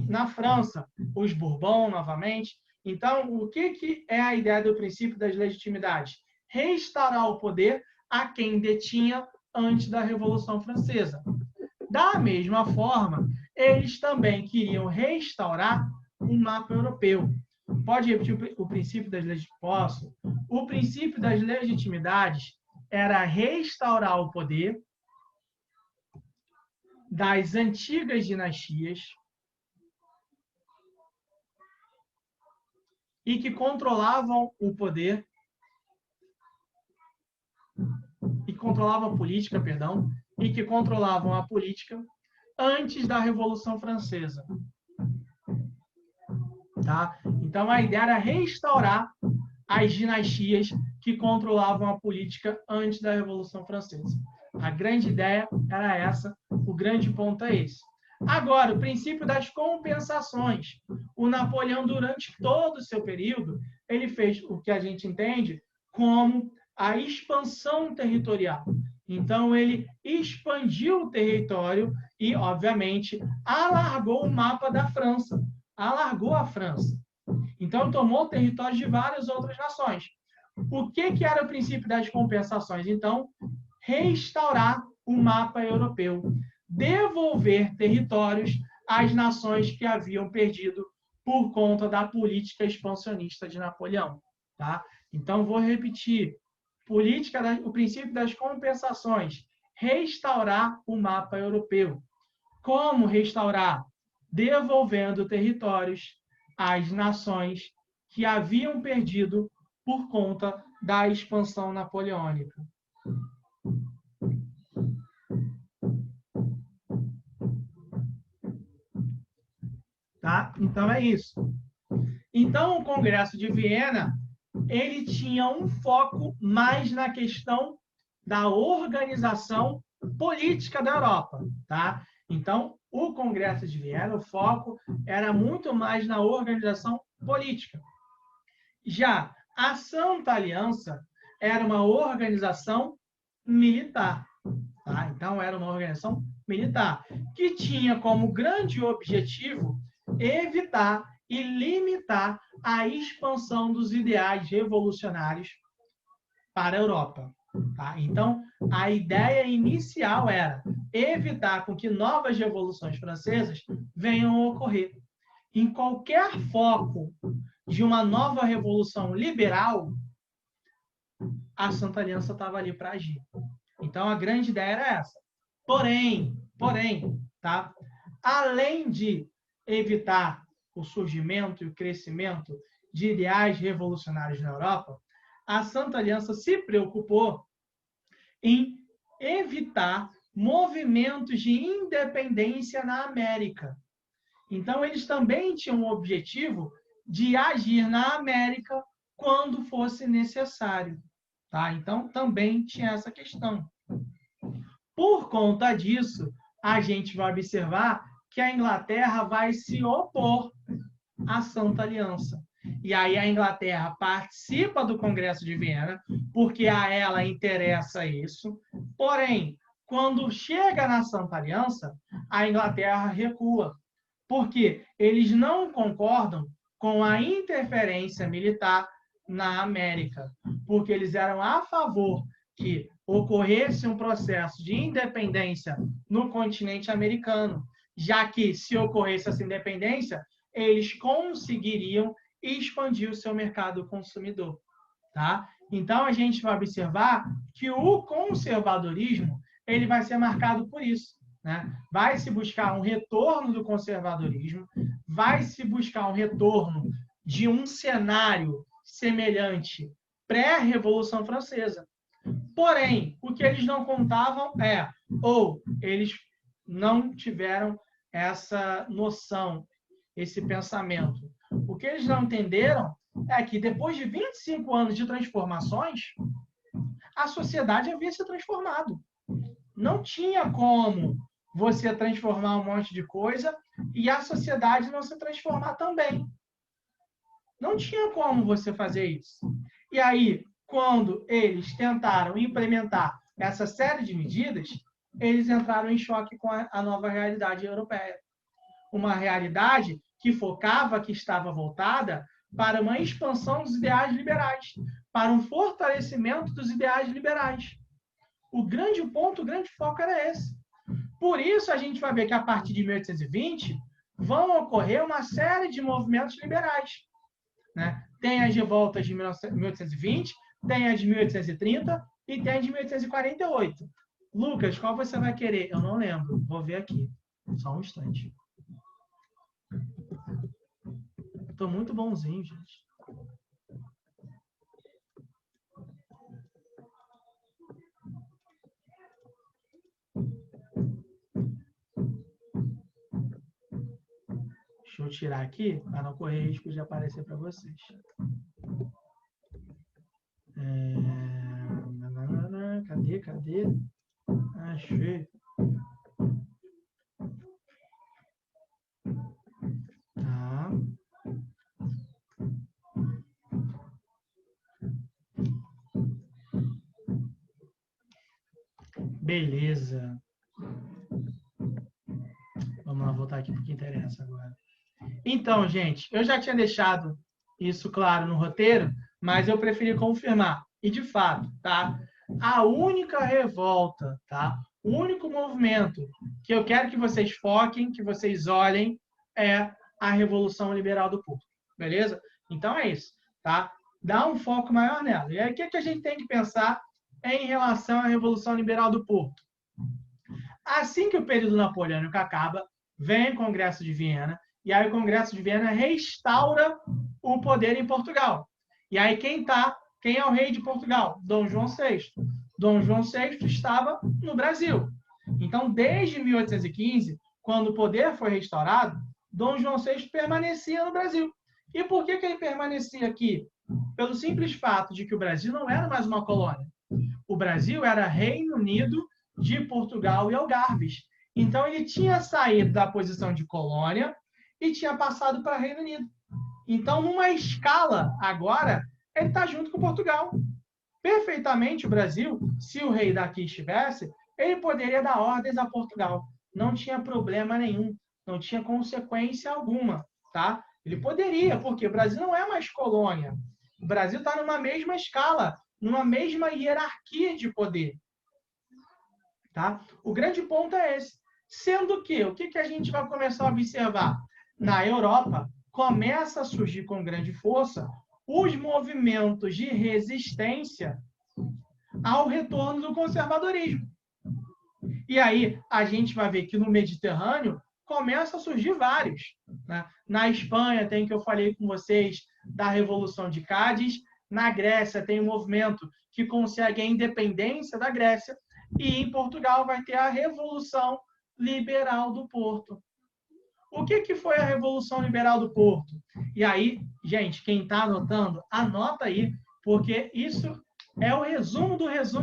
[SPEAKER 1] Na França, os Bourbon, novamente. Então, o que é a ideia do princípio das legitimidades? Restaurar o poder a quem detinha antes da Revolução Francesa. Da mesma forma, eles também queriam restaurar o mapa europeu. Pode repetir o princípio das legitimidades? Posso. O princípio das legitimidades era restaurar o poder das antigas dinastias e que controlavam o poder e controlavam a política, perdão, e que controlavam a política antes da Revolução Francesa. Tá? Então, a ideia era restaurar as dinastias que controlavam a política antes da Revolução Francesa. A grande ideia era essa, o grande ponto é esse. Agora, o princípio das compensações. O Napoleão, durante todo o seu período, ele fez o que a gente entende como a expansão territorial. Então, ele expandiu o território e, obviamente, alargou o mapa da França, alargou a França. Então, tomou territórios de várias outras nações. O que era o princípio das compensações? Então, restaurar o mapa europeu, devolver territórios às nações que haviam perdido por conta da política expansionista de Napoleão. Tá? Então, vou repetir. O princípio das compensações, restaurar o mapa europeu. Como restaurar? Devolvendo territórios às nações que haviam perdido por conta da expansão napoleônica. Tá? Então é isso. Então o Congresso de Viena, ele tinha um foco mais na questão da organização política da Europa, tá? Então, o Congresso de Viena, o foco era muito mais na organização política. Já a Santa Aliança, era uma organização militar. Tá? Então, era uma organização militar que tinha como grande objetivo evitar e limitar a expansão dos ideais revolucionários para a Europa. Tá? Então, a ideia inicial era evitar com que novas revoluções francesas venham a ocorrer. Em qualquer foco de uma nova revolução liberal, a Santa Aliança estava ali para agir. Então, a grande ideia era essa. Porém, tá? Além de evitar o surgimento e o crescimento de ideais revolucionários na Europa, a Santa Aliança se preocupou em evitar movimentos de independência na América. Então, eles também tinham o objetivo de agir na América quando fosse necessário. Tá? Então, também tinha essa questão. Por conta disso, a gente vai observar que a Inglaterra vai se opor à Santa Aliança. E aí a Inglaterra participa do Congresso de Viena, porque a ela interessa isso. Porém, quando chega na Santa Aliança, a Inglaterra recua, porque eles não concordam com a interferência militar na América, porque eles eram a favor que ocorresse um processo de independência no continente americano, já que, se ocorresse essa independência, eles conseguiriam expandir o seu mercado consumidor. Tá? Então, a gente vai observar que o conservadorismo ele vai ser marcado por isso. Né? Vai se buscar um retorno do conservadorismo, vai se buscar um retorno de um cenário semelhante pré-Revolução Francesa. Porém, o que eles não contavam ou eles não tiveram essa noção, esse pensamento. O que eles não entenderam é que depois de 25 anos de transformações, a sociedade havia se transformado. Não tinha como você transformar um monte de coisa e a sociedade não se transformar também. Não tinha como você fazer isso. E aí, quando eles tentaram implementar essa série de medidas, eles entraram em choque com a nova realidade europeia. Uma realidade que focava, que estava voltada para uma expansão dos ideais liberais, para um fortalecimento dos ideais liberais. O grande ponto, o grande foco era esse. Por isso, a gente vai ver que a partir de 1820 vão ocorrer uma série de movimentos liberais. Né? Tem as revoltas de 1820, tem as de 1830 e tem as de 1848. Lucas, qual você vai querer? Eu não lembro. Vou ver aqui. Só um instante. Estou muito bonzinho, gente. Deixa eu tirar aqui, para não correr risco de aparecer para vocês. Cadê? Achei. Tá. Beleza. Vamos lá, voltar aqui para o que interessa agora. Então, gente, eu já tinha deixado isso claro no roteiro, mas eu preferi confirmar. E, de fato, tá? A única revolta, tá? O único movimento que eu quero que vocês foquem, que vocês olhem, é a Revolução Liberal do Porto. Beleza? Então, é isso, tá? Dá um foco maior nela. E aí, o que a gente tem que pensar em relação à Revolução Liberal do Porto? Assim que o período napoleônico acaba, vem o Congresso de Viena, e aí o Congresso de Viena restaura o poder em Portugal. E aí quem é o rei de Portugal? Dom João VI. Dom João VI estava no Brasil. Então, desde 1815, quando o poder foi restaurado, Dom João VI permanecia no Brasil. E por que ele permanecia aqui? Pelo simples fato de que o Brasil não era mais uma colônia. O Brasil era Reino Unido de Portugal e Algarves. Então, ele tinha saído da posição de colônia e tinha passado para Reino Unido. Então, numa escala, agora, ele está junto com Portugal. perfeitamente o Brasil, se o rei daqui estivesse, ele poderia dar ordens a Portugal. Não tinha problema nenhum, não tinha consequência alguma, tá? Ele poderia, porque o Brasil não é mais colônia. O Brasil está numa mesma escala, numa mesma hierarquia de poder. Tá? O grande ponto é esse. Sendo que, o que a gente vai começar a observar? Na Europa, começa a surgir com grande força os movimentos de resistência ao retorno do conservadorismo. E aí, a gente vai ver que no Mediterrâneo começa a surgir vários. Né? Na Espanha, tem que eu falei com vocês da Revolução de Cádiz. Na Grécia, tem um movimento que consegue a independência da Grécia. E em Portugal vai ter a Revolução Liberal do Porto. O que foi a Revolução Liberal do Porto? E aí, gente, quem está anotando, anota aí, porque isso é o resumo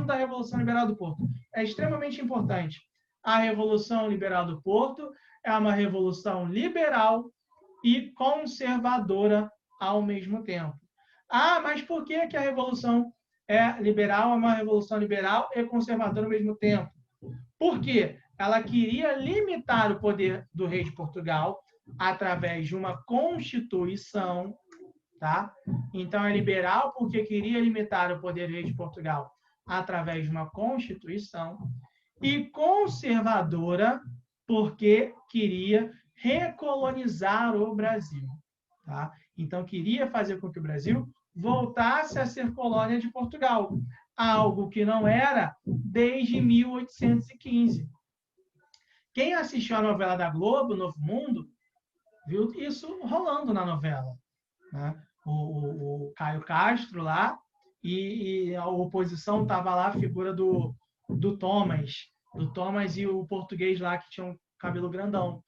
[SPEAKER 1] da Revolução Liberal do Porto. É extremamente importante. A Revolução Liberal do Porto é uma revolução liberal e conservadora ao mesmo tempo. Ah, mas por que a Revolução liberal é uma revolução liberal e conservadora ao mesmo tempo? Porque ela queria limitar o poder do rei de Portugal através de uma constituição, tá? Então é liberal porque queria limitar o poder do rei de Portugal através de uma constituição e conservadora porque queria recolonizar o Brasil, tá? Então queria fazer com que o Brasil voltasse a ser colônia de Portugal, algo que não era desde 1815. Quem assistiu a novela da Globo, Novo Mundo, viu isso rolando na novela. Né? O Caio Castro lá, e a oposição estava lá, a figura do Thomas e o português lá que tinha um cabelo grandão.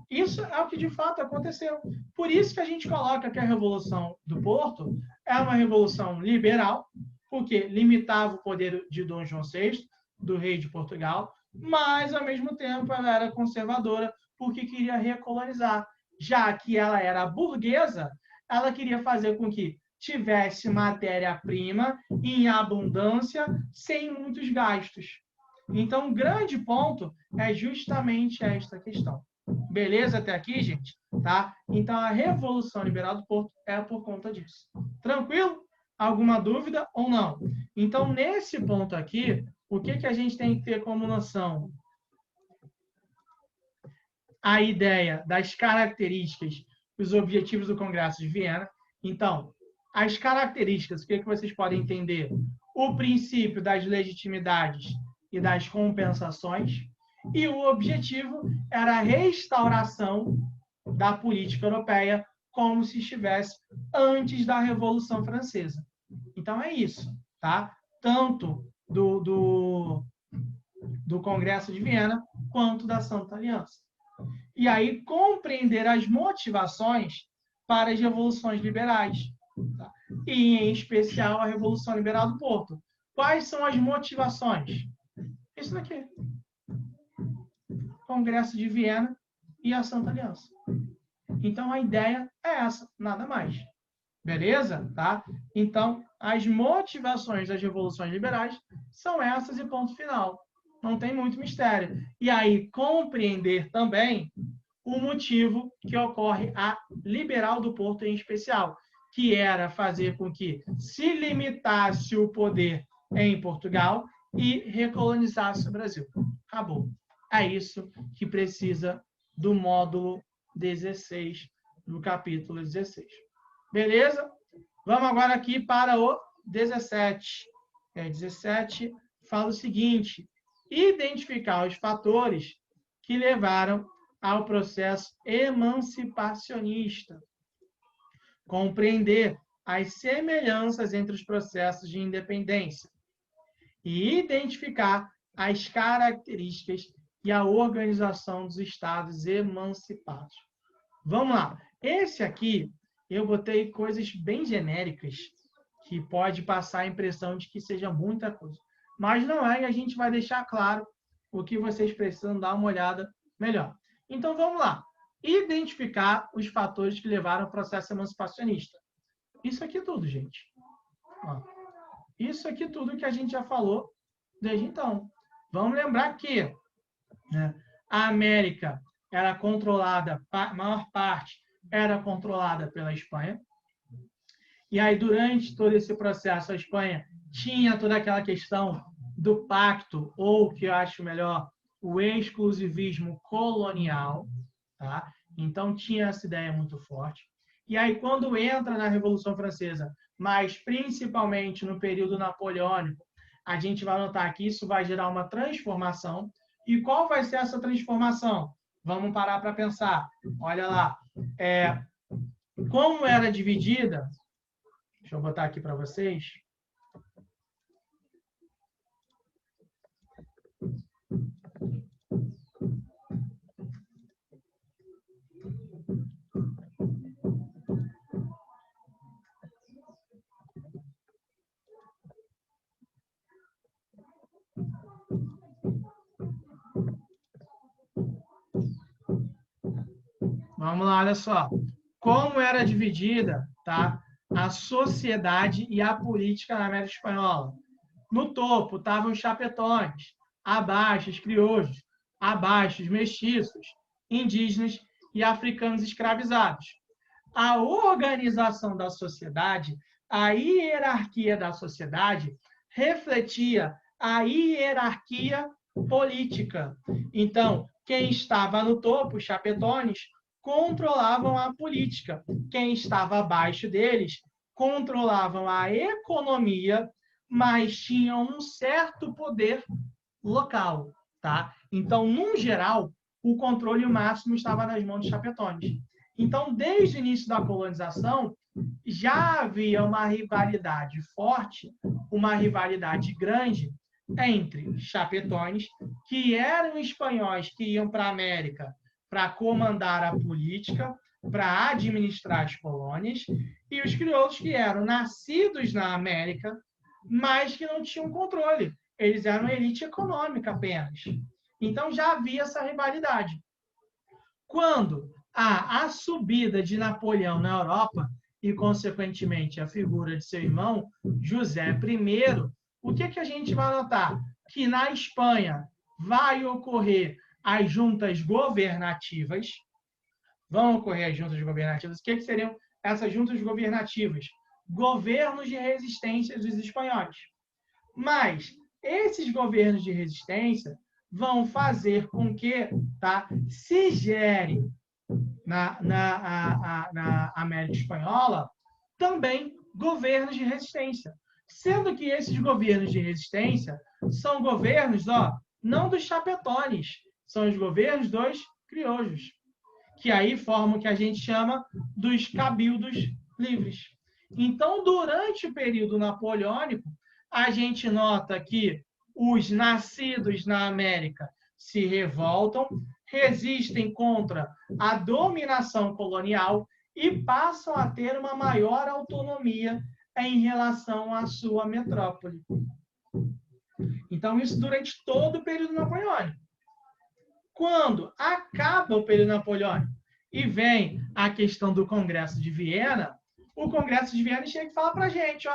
[SPEAKER 1] Isso é o que de fato aconteceu. Por isso que a gente coloca que a Revolução do Porto é uma revolução liberal, porque limitava o poder de Dom João VI, do rei de Portugal, mas, ao mesmo tempo, ela era conservadora, porque queria recolonizar. Já que ela era burguesa, ela queria fazer com que tivesse matéria-prima em abundância, sem muitos gastos. Então, o grande ponto é justamente esta questão. Beleza até aqui, gente? Tá? Então, a Revolução Liberal do Porto é por conta disso. Tranquilo? Alguma dúvida ou não? Então, nesse ponto aqui, o que a gente tem que ter como noção? A ideia das características, os objetivos do Congresso de Viena. Então, as características, o que vocês podem entender? O princípio das legitimidades e das compensações, e o objetivo era a restauração da política europeia como se estivesse antes da Revolução Francesa. Então, é isso, tá? Tanto do Congresso de Viena quanto da Santa Aliança. E aí, compreender as motivações para as revoluções liberais, tá? E, em especial, a Revolução Liberal do Porto. Quais são as motivações? Isso daqui. Congresso de Viena e a Santa Aliança. Então, a ideia é essa, nada mais. Beleza? Tá? Então, as motivações das revoluções liberais são essas e ponto final. Não tem muito mistério. E aí, compreender também o motivo que ocorre a Liberal do Porto em especial, que era fazer com que se limitasse o poder em Portugal e recolonizasse o Brasil. Acabou. É isso que precisa do módulo 16, do capítulo 16. Beleza? Vamos agora aqui para o 17. 17 fala o seguinte: identificar os fatores que levaram ao processo emancipacionista. Compreender as semelhanças entre os processos de independência. E identificar as características e a organização dos estados emancipados. Vamos lá. Esse aqui, eu botei coisas bem genéricas, que pode passar a impressão de que seja muita coisa. Mas não é, e a gente vai deixar claro o que vocês precisam dar uma olhada melhor. Então, vamos lá. Identificar os fatores que levaram ao processo emancipacionista. Isso aqui tudo, gente. Ó. Isso aqui tudo que a gente já falou desde então. Vamos lembrar que, né, a América era controlada, a maior parte era controlada pela Espanha. E aí, durante todo esse processo, a Espanha tinha toda aquela questão do pacto, ou, que eu acho melhor, o exclusivismo colonial. Tá? Então, tinha essa ideia muito forte. E aí, quando entra na Revolução Francesa, mas principalmente no período napoleônico, a gente vai notar que isso vai gerar uma transformação. E qual vai ser essa transformação? Vamos parar para pensar. Olha lá. Como era dividida, deixa eu botar aqui para vocês. Vamos lá, olha só. Como era dividida, tá, a sociedade e a política na América Espanhola. No topo estavam os chapetões, abaixo os crioulos, abaixo os mestiços, indígenas e africanos escravizados. A organização da sociedade, a hierarquia da sociedade, refletia a hierarquia política. Então, quem estava no topo, os chapetones, controlavam a política. Quem estava abaixo deles controlavam a economia, mas tinham um certo poder local, tá? Então, num geral, o controle máximo estava nas mãos dos chapetones. Então, desde o início da colonização, já havia uma rivalidade forte, uma rivalidade grande entre chapetones, que eram espanhóis que iam para a América para comandar a política, para administrar as colônias, e os crioulos que eram nascidos na América, mas que não tinham controle. Eles eram elite econômica apenas. Então já havia essa rivalidade. Quando há a subida de Napoleão na Europa, e, consequentemente, a figura de seu irmão, José I, o que a gente vai notar? Que na Espanha vai ocorrer as juntas governativas. Vão ocorrer as juntas governativas. O que seriam essas juntas governativas? Governos de resistência dos espanhóis. Mas esses governos de resistência vão fazer com que, tá, se gere na América Espanhola também governos de resistência. Sendo que esses governos de resistência são governos, não dos chapetones, são os governos dos crioulos, que aí formam o que a gente chama dos cabildos livres. Então, durante o período napoleônico, a gente nota que os nascidos na América se revoltam, resistem contra a dominação colonial e passam a ter uma maior autonomia em relação à sua metrópole. Então, isso durante todo o período napoleônico. Quando acaba o período napoleônico e vem a questão do Congresso de Viena, o Congresso de Viena chega e fala para a gente,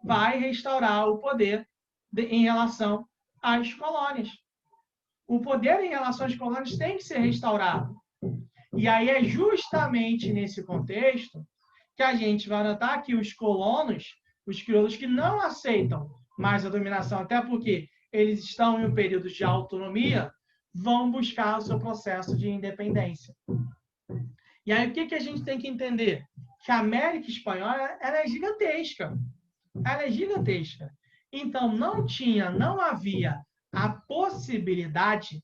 [SPEAKER 1] vai restaurar o poder em relação às colônias. O poder em relação às colônias tem que ser restaurado. E aí é justamente nesse contexto que a gente vai notar que os colonos, os crioulos que não aceitam mais a dominação, até porque eles estão em um período de autonomia, vão buscar o seu processo de independência. E aí o que a gente tem que entender? Que a América Espanhola era gigantesca. Ela é gigantesca. Então, não havia a possibilidade,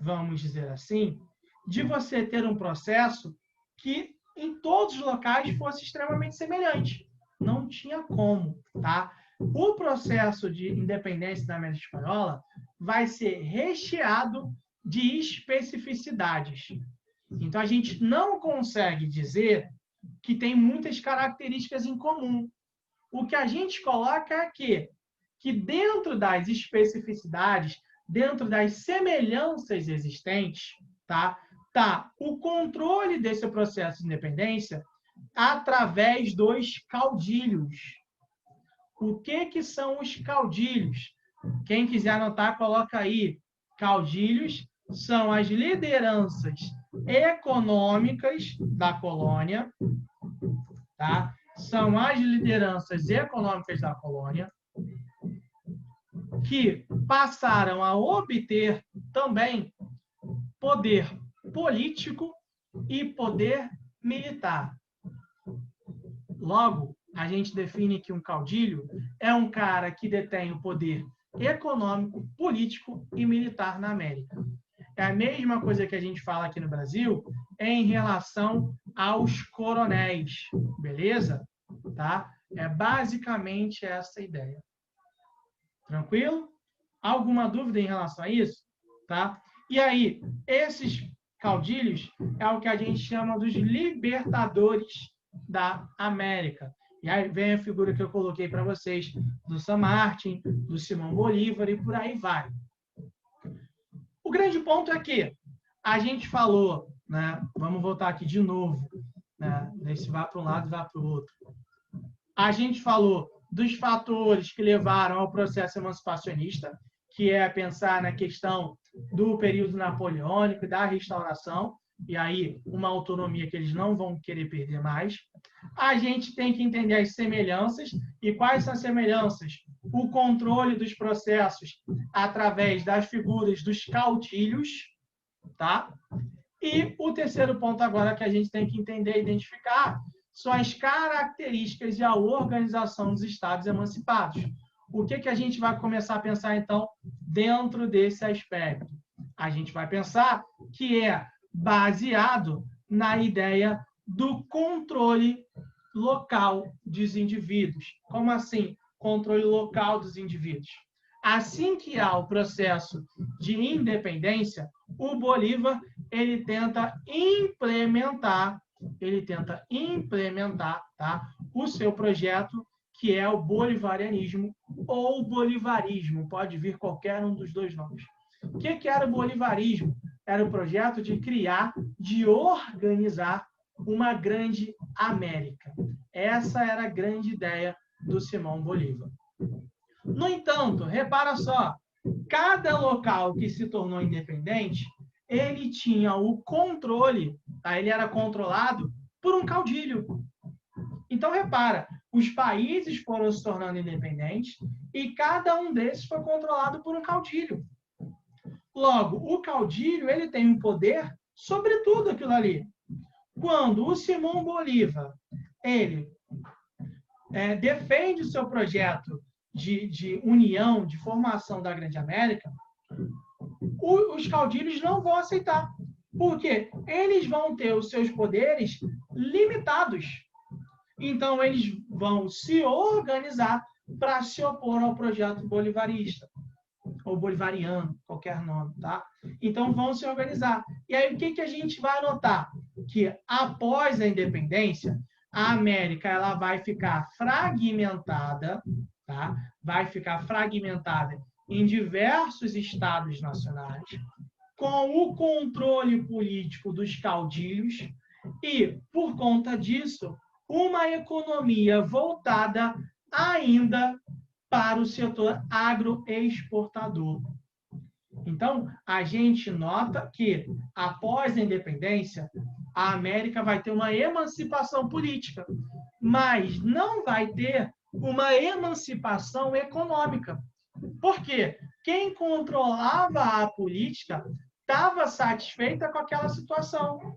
[SPEAKER 1] vamos dizer assim, de você ter um processo que em todos os locais fosse extremamente semelhante. Não tinha como, tá? O processo de independência da América Espanhola vai ser recheado de especificidades. Então, a gente não consegue dizer que tem muitas características em comum. O que a gente coloca é que dentro das especificidades, dentro das semelhanças existentes, tá o controle desse processo de independência através dos caudilhos. O que são os caudilhos? Quem quiser anotar, coloca aí. Caudilhos são as lideranças econômicas da colônia, tá? São as lideranças econômicas da colônia que passaram a obter também poder político e poder militar. Logo, a gente define que um caudilho é um cara que detém o poder econômico, político e militar na América. É a mesma coisa que a gente fala aqui no Brasil em relação aos coronéis, beleza? Tá? É basicamente essa ideia. Tranquilo? Alguma dúvida em relação a isso? Tá? E aí, esses caudilhos é o que a gente chama dos libertadores da América. E aí vem a figura que eu coloquei para vocês do San Martín, do Simão Bolívar e por aí vai. O grande ponto é que a gente falou, né? Vamos voltar aqui de novo, né? Nesse vá para um lado e vá para o outro. A gente falou dos fatores que levaram ao processo emancipacionista, que é pensar na questão do período napoleônico e da restauração, e aí uma autonomia que eles não vão querer perder mais. A gente tem que entender as semelhanças. E quais são as semelhanças? O controle dos processos através das figuras dos caudilhos, tá? E o terceiro ponto agora que a gente tem que entender e identificar são as características e a organização dos estados emancipados. O que a gente vai começar a pensar, então, dentro desse aspecto? A gente vai pensar que é baseado na ideia do controle local dos indivíduos. Como assim, controle local dos indivíduos? Assim que há o processo de independência, o Bolívar ele tenta implementar, tá, o seu projeto, que é o bolivarianismo ou bolivarismo, pode vir qualquer um dos dois nomes. O que era o bolivarismo? Era o projeto de criar, de organizar uma grande América. Essa era a grande ideia do Simão Bolívar. No entanto, repara só, cada local que se tornou independente, ele tinha o controle, tá? Ele era controlado por um caudilho. Então, repara, os países foram se tornando independentes e cada um desses foi controlado por um caudilho. Logo, o caudilho ele tem um poder sobre tudo aquilo ali. Quando o Simão Bolívar ele defende o seu projeto de união, de formação da Grande América, os caudilhos não vão aceitar, porque eles vão ter os seus poderes limitados. Então, eles vão se organizar para se opor ao projeto bolivarista, ou bolivariano, qualquer nome, tá? Então, vão se organizar. E aí, o que a gente vai notar? Que após a independência, a América ela vai ficar fragmentada, tá? Vai ficar fragmentada em diversos estados nacionais, com o controle político dos caudilhos e, por conta disso, uma economia voltada ainda para o setor agroexportador. Então, a gente nota que, após a independência, a América vai ter uma emancipação política, mas não vai ter uma emancipação econômica. Por quê? Quem controlava a política estava satisfeita com aquela situação.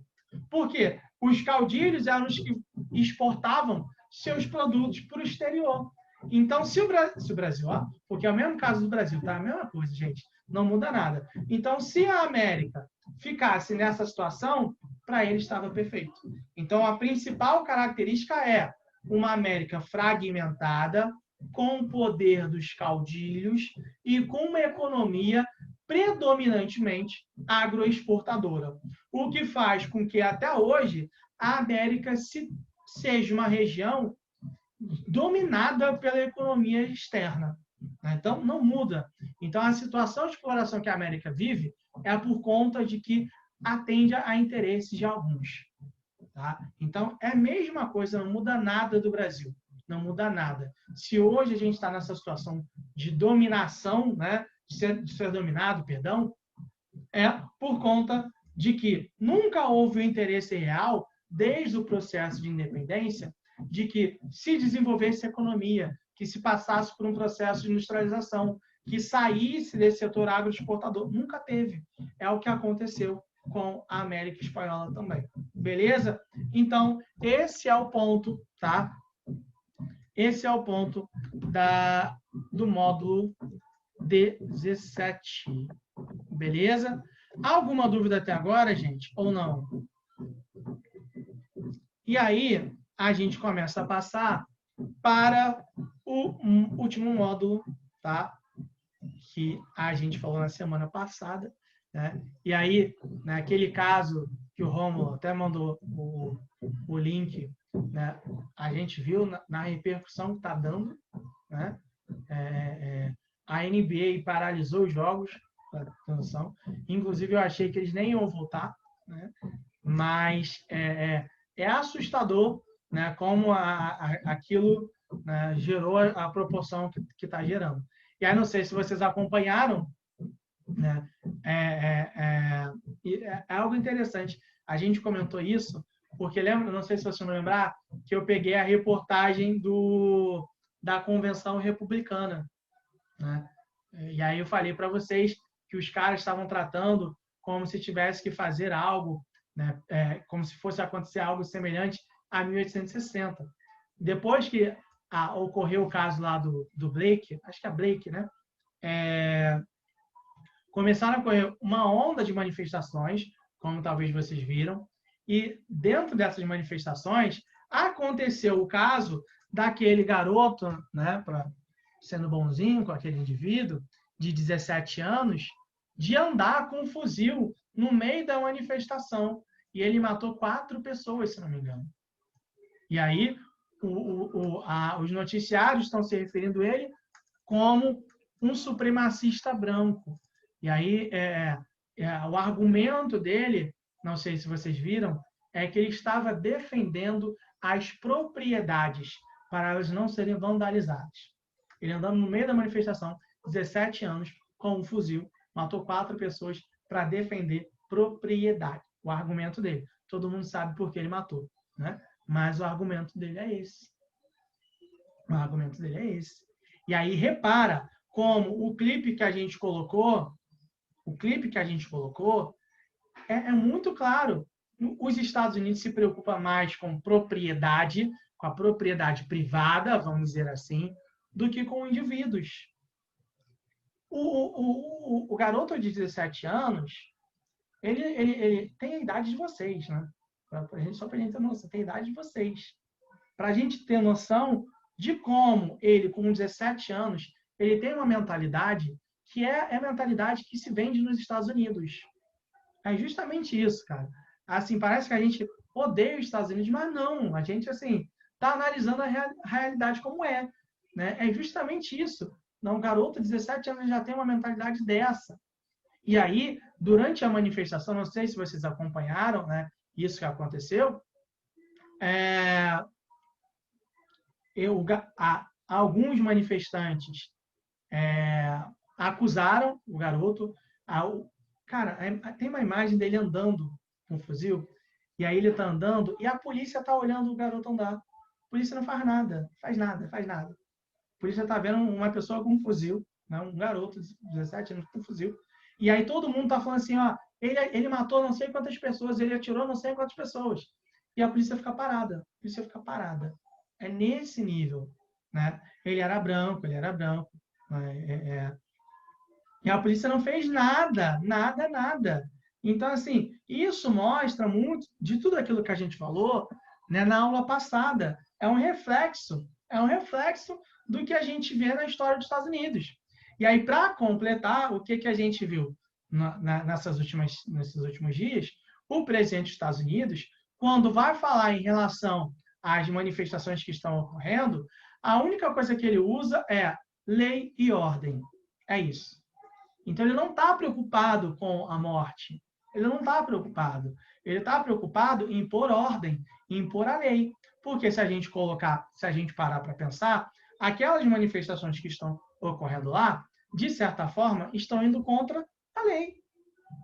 [SPEAKER 1] Por quê? Os caudilhos eram os que exportavam seus produtos para o exterior. Então, se o Brasil, porque é o mesmo caso do Brasil, tá? A mesma coisa, gente, não muda nada. Então, se a América ficasse nessa situação, para ele estava perfeito. Então, a principal característica é uma América fragmentada, com o poder dos caudilhos e com uma economia predominantemente agroexportadora, o que faz com que, até hoje, a América seja uma região dominada pela economia externa. Então, não muda. Então, a situação de exploração que a América vive é por conta de que atende a interesses de alguns. Tá? Então, é a mesma coisa, não muda nada do Brasil. não muda nada. Se hoje a gente está nessa situação de dominação, né, de ser dominado, perdão, é por conta de que nunca houve o interesse real, desde o processo de independência, de que se desenvolvesse a economia, que se passasse por um processo de industrialização, que saísse desse setor agroexportador. Nunca teve. É o que aconteceu com a América Espanhola também. Beleza? Então, esse é o ponto, tá? Esse é o ponto do módulo 17. Beleza? Alguma dúvida até agora, gente? Ou não? E aí, a gente começa a passar para o último módulo, tá? Que a gente falou na semana passada, né? E aí, naquele caso que o Rômulo até mandou o link, né? A gente viu na repercussão que está dando, né? A NBA paralisou os jogos, para ter noção. Inclusive, eu achei que eles nem iam voltar, né? Mas é assustador, né? Como aquilo, né, gerou a proporção que está gerando. E aí, não sei se vocês acompanharam, né? É algo interessante. A gente comentou isso, porque lembra, não sei se você não lembrar, que eu peguei a reportagem da Convenção Republicana, né? E aí eu falei para vocês que os caras estavam tratando como se tivesse que fazer algo, né? Como se fosse acontecer algo semelhante a 1860. Depois que ocorreu o caso lá do Blake, acho que é Blake, né? Começaram a ocorrer uma onda de manifestações, como talvez vocês viram, e dentro dessas manifestações aconteceu o caso daquele garoto, né, sendo bonzinho com aquele indivíduo de 17 anos, de andar com um fuzil no meio da manifestação. E ele matou 4 pessoas, se não me engano. E aí os noticiários estão se referindo a ele como um supremacista branco. E aí o argumento dele, não sei se vocês viram, é que ele estava defendendo as propriedades para elas não serem vandalizadas. Ele andando no meio da manifestação, 17 anos, com um fuzil, matou 4 pessoas para defender propriedade. O argumento dele. Todo mundo sabe por que ele matou, né? Mas o argumento dele é esse. O argumento dele é esse. E aí repara como o clipe que a gente colocou, é muito claro. Os Estados Unidos se preocupam mais com propriedade, com a propriedade privada, vamos dizer assim, do que com indivíduos. O garoto de 17 anos, ele tem a idade de vocês, né? Só para a gente ter noção, tem a idade de vocês. Para a gente ter noção de como ele, com 17 anos, ele tem uma mentalidade que é a mentalidade que se vende nos Estados Unidos. É justamente isso, cara. Assim, parece que a gente odeia os Estados Unidos, mas não. A gente, assim, está analisando a realidade como é. Né? É justamente isso. Não, um garoto de 17 anos já tem uma mentalidade dessa. E aí, durante a manifestação, não sei se vocês acompanharam, né, isso que aconteceu, alguns manifestantes acusaram o garoto. Cara, tem uma imagem dele andando com um fuzil, e aí ele está andando, e a polícia está olhando o garoto andar. A polícia não faz nada, faz nada. A polícia está vendo uma pessoa com um fuzil, né, um garoto de 17 anos com um fuzil, e aí todo mundo está falando assim, ó, ele matou não sei quantas pessoas, ele atirou não sei quantas pessoas. E a polícia fica parada. É nesse nível. Né? Ele era branco. E a polícia não fez nada. Então, assim, isso mostra muito de tudo aquilo que a gente falou, né, na aula passada. É um reflexo do que a gente vê na história dos Estados Unidos. E aí, para completar, o que a gente viu nesses últimos dias? O presidente dos Estados Unidos, quando vai falar em relação às manifestações que estão ocorrendo, a única coisa que ele usa é lei e ordem. É isso. Então, ele não está preocupado com a morte. Ele não está preocupado. Ele está preocupado em impor ordem, em impor a lei. Porque se a gente parar para pensar, aquelas manifestações que estão ocorrendo lá, de certa forma, estão indo contra a lei.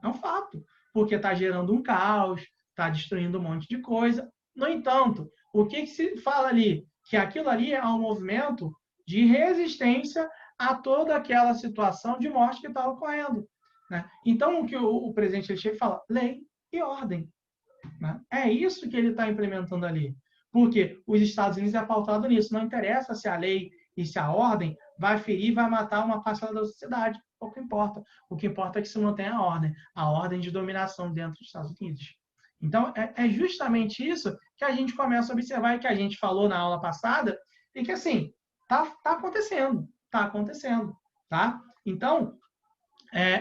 [SPEAKER 1] É um fato. Porque está gerando um caos, está destruindo um monte de coisa. No entanto, o que se fala ali? Que aquilo ali é um movimento de resistência a toda aquela situação de morte que está ocorrendo. Né? Então, o que o presidente ele chega e fala, lei e ordem. Né? É isso que ele está implementando ali. Porque os Estados Unidos é pautado nisso. Não interessa se a lei e se a ordem vai ferir, vai matar uma parcela da sociedade. Pouco importa. O que importa é que se mantenha a ordem de dominação dentro dos Estados Unidos. Então, é justamente isso que a gente começa a observar e que a gente falou na aula passada, e que, assim, tá acontecendo. Está acontecendo. Tá? Então,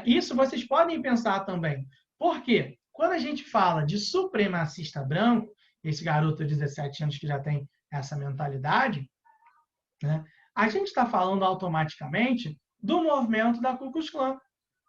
[SPEAKER 1] isso vocês podem pensar também. Por quê? Quando a gente fala de supremacista branco, esse garoto de 17 anos que já tem essa mentalidade, né, a gente está falando automaticamente do movimento da Ku Klux Klan,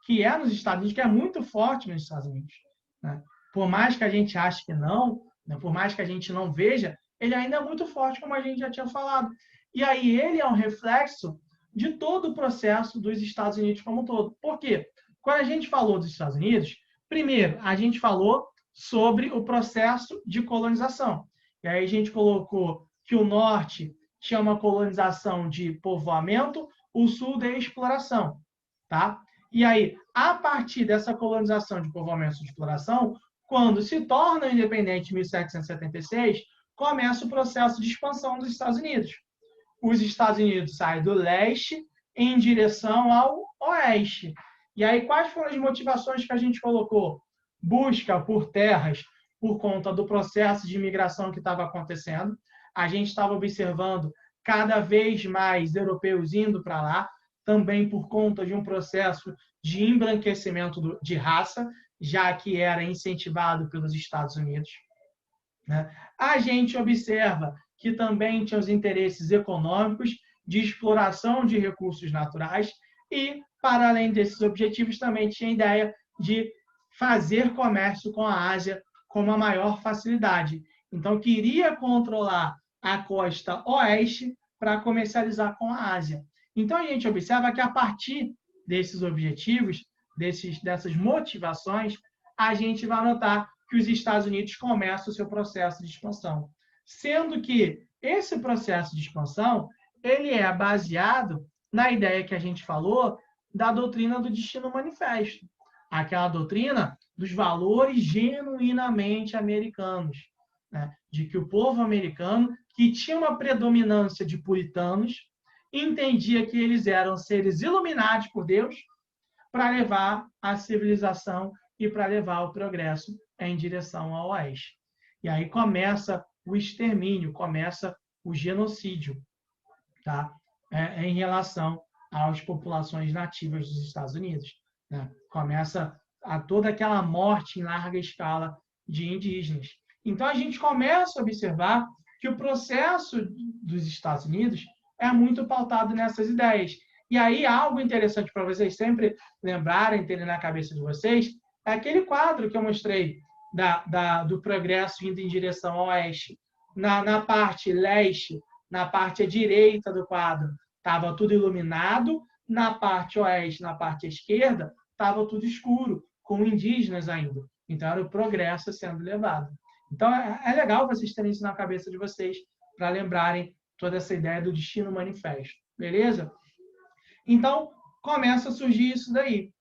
[SPEAKER 1] que é nos Estados Unidos, que é muito forte nos Estados Unidos. Né? Por mais que a gente ache que não, né, por mais que a gente não veja, ele ainda é muito forte, como a gente já tinha falado. E aí ele é um reflexo de todo o processo dos Estados Unidos como um todo. Por quê? Quando a gente falou dos Estados Unidos, primeiro, a gente falou sobre o processo de colonização. E aí a gente colocou que o norte tinha uma colonização de povoamento, o sul de exploração. Tá? E aí, a partir dessa colonização de povoamento de exploração, quando se torna independente em 1776, começa o processo de expansão dos Estados Unidos. Os Estados Unidos saem do leste em direção ao oeste. E aí, quais foram as motivações que a gente colocou? Busca por terras por conta do processo de imigração que estava acontecendo. A gente estava observando cada vez mais europeus indo para lá, também por conta de um processo de embranquecimento de raça, já que era incentivado pelos Estados Unidos. Né? A gente observa que também tinha os interesses econômicos de exploração de recursos naturais e, para além desses objetivos, também tinha a ideia de fazer comércio com a Ásia com uma maior facilidade. Então, queria controlar a costa oeste para comercializar com a Ásia. Então, a gente observa que, a partir desses objetivos, dessas motivações, a gente vai notar que os Estados Unidos começam o seu processo de expansão. Sendo que esse processo de expansão ele é baseado na ideia que a gente falou da doutrina do destino manifesto. Aquela doutrina dos valores genuinamente americanos. Né? De que o povo americano, que tinha uma predominância de puritanos, entendia que eles eram seres iluminados por Deus para levar a civilização e para levar o progresso em direção ao oeste. E aí começa o extermínio, começa o genocídio, tá? Em relação às populações nativas dos Estados Unidos. Né? Começa toda aquela morte em larga escala de indígenas. Então, a gente começa a observar que o processo dos Estados Unidos é muito pautado nessas ideias. E aí, algo interessante para vocês sempre lembrarem, terem na cabeça de vocês, é aquele quadro que eu mostrei do progresso indo em direção ao oeste. Na parte leste, na parte à direita do quadro, estava tudo iluminado. Na parte oeste, na parte esquerda, estava tudo escuro, com indígenas ainda. Então, era o progresso sendo levado. Então, é legal vocês terem isso na cabeça de vocês, para lembrarem toda essa ideia do destino manifesto. Beleza? Então, começa a surgir isso daí.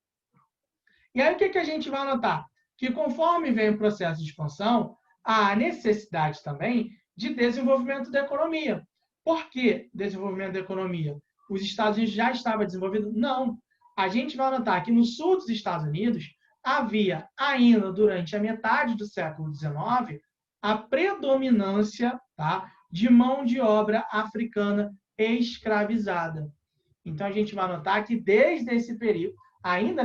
[SPEAKER 1] E aí, o que a gente vai notar? Que conforme vem o processo de expansão, há necessidade também de desenvolvimento da economia. Por que desenvolvimento da economia? Os Estados Unidos já estavam desenvolvidos? Não. A gente vai notar que no sul dos Estados Unidos havia ainda, durante a metade do século XIX, a predominância, tá, de mão de obra africana escravizada. Então, a gente vai notar que desde esse período, ainda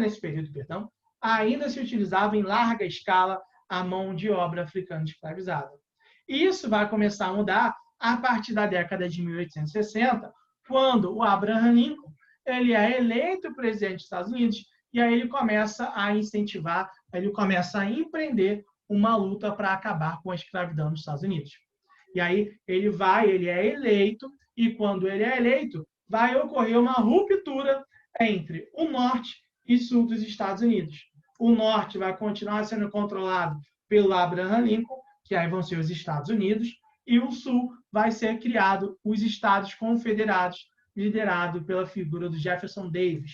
[SPEAKER 1] se utilizava em larga escala a mão de obra africana escravizada. Isso vai começar a mudar a partir da década de 1860, quando o Abraham Lincoln ele é eleito presidente dos Estados Unidos, e aí ele começa a incentivar, ele começa a empreender uma luta para acabar com a escravidão nos Estados Unidos. E aí ele é eleito, e quando ele é eleito, vai ocorrer uma ruptura entre o norte e sul dos Estados Unidos. O norte vai continuar sendo controlado pelo Abraham Lincoln, que aí vão ser os Estados Unidos, e o sul vai ser criado os Estados Confederados, liderado pela figura do Jefferson Davis.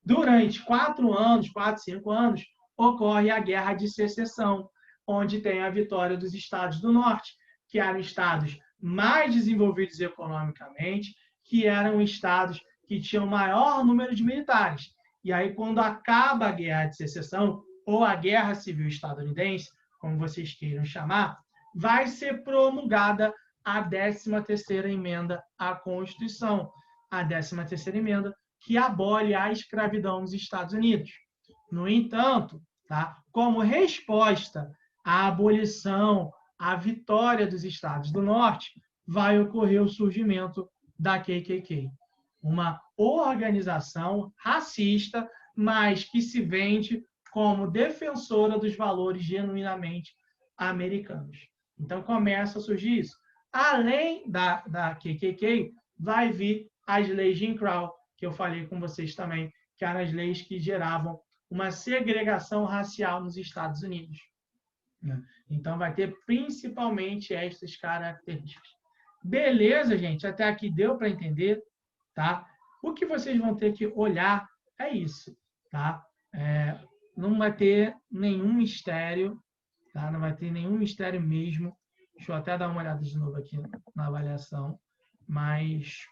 [SPEAKER 1] Durante 5 anos, ocorre a Guerra de Secessão, onde tem a vitória dos Estados do Norte, que eram estados mais desenvolvidos economicamente, que eram estados que tinham maior número de militares. E aí, quando acaba a Guerra de Secessão, ou a Guerra Civil Estadunidense, como vocês queiram chamar, vai ser promulgada a 13ª emenda à Constituição. A 13ª emenda que abole a escravidão nos Estados Unidos. No entanto, tá, como resposta à abolição, à vitória dos Estados do Norte, vai ocorrer o surgimento da KKK, uma organização racista, mas que se vende como defensora dos valores genuinamente americanos. Então começa a surgir isso. Além da KKK, vai vir as leis Jim Crow, que eu falei com vocês também, que eram as leis que geravam uma segregação racial nos Estados Unidos. Então, vai ter principalmente essas características. Beleza, gente? Até aqui deu para entender, tá? O que vocês vão ter que olhar é isso, tá? Não vai ter nenhum mistério, tá? Não vai ter nenhum mistério mesmo. Deixa eu até dar uma olhada de novo aqui na avaliação, mas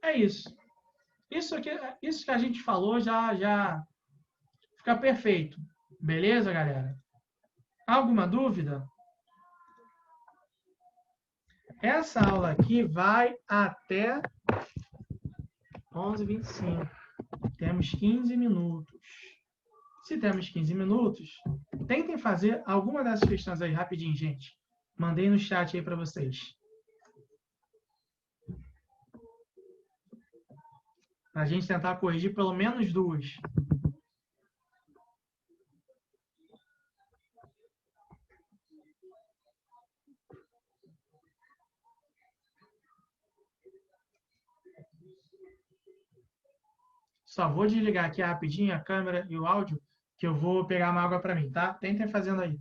[SPEAKER 1] é isso. Isso que a gente falou já fica perfeito. Beleza, galera? Alguma dúvida? Essa aula aqui vai até 11h25. Temos 15 minutos. Se temos 15 minutos, tentem fazer alguma dessas questões aí rapidinho, gente. Mandei no chat aí para vocês. Para a gente tentar corrigir pelo menos duas. Só vou desligar aqui rapidinho a câmera e o áudio, que eu vou pegar uma água para mim, tá? Tentem fazendo aí.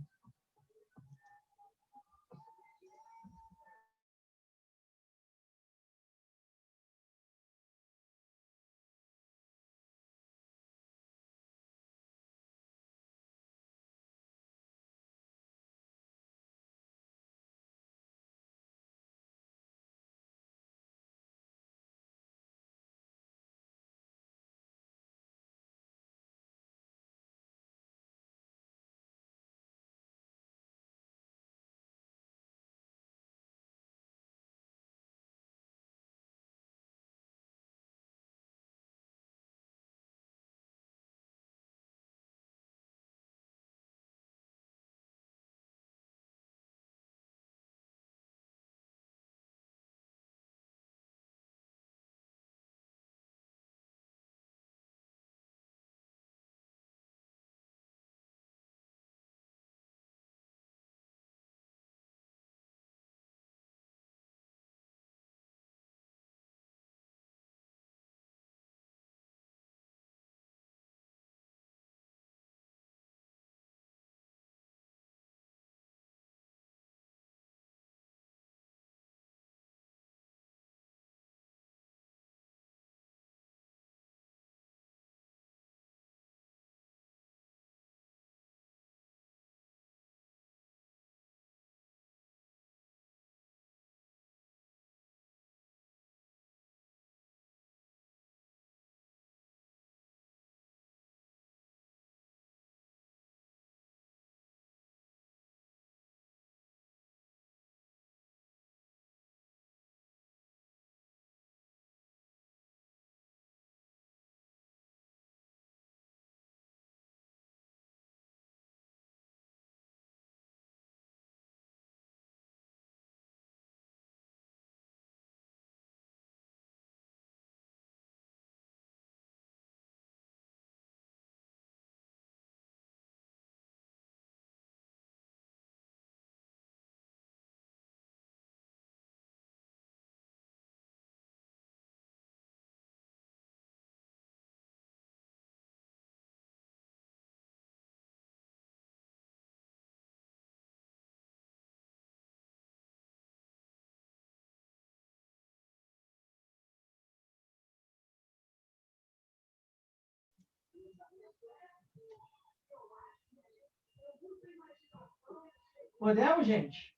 [SPEAKER 1] Podemos, gente?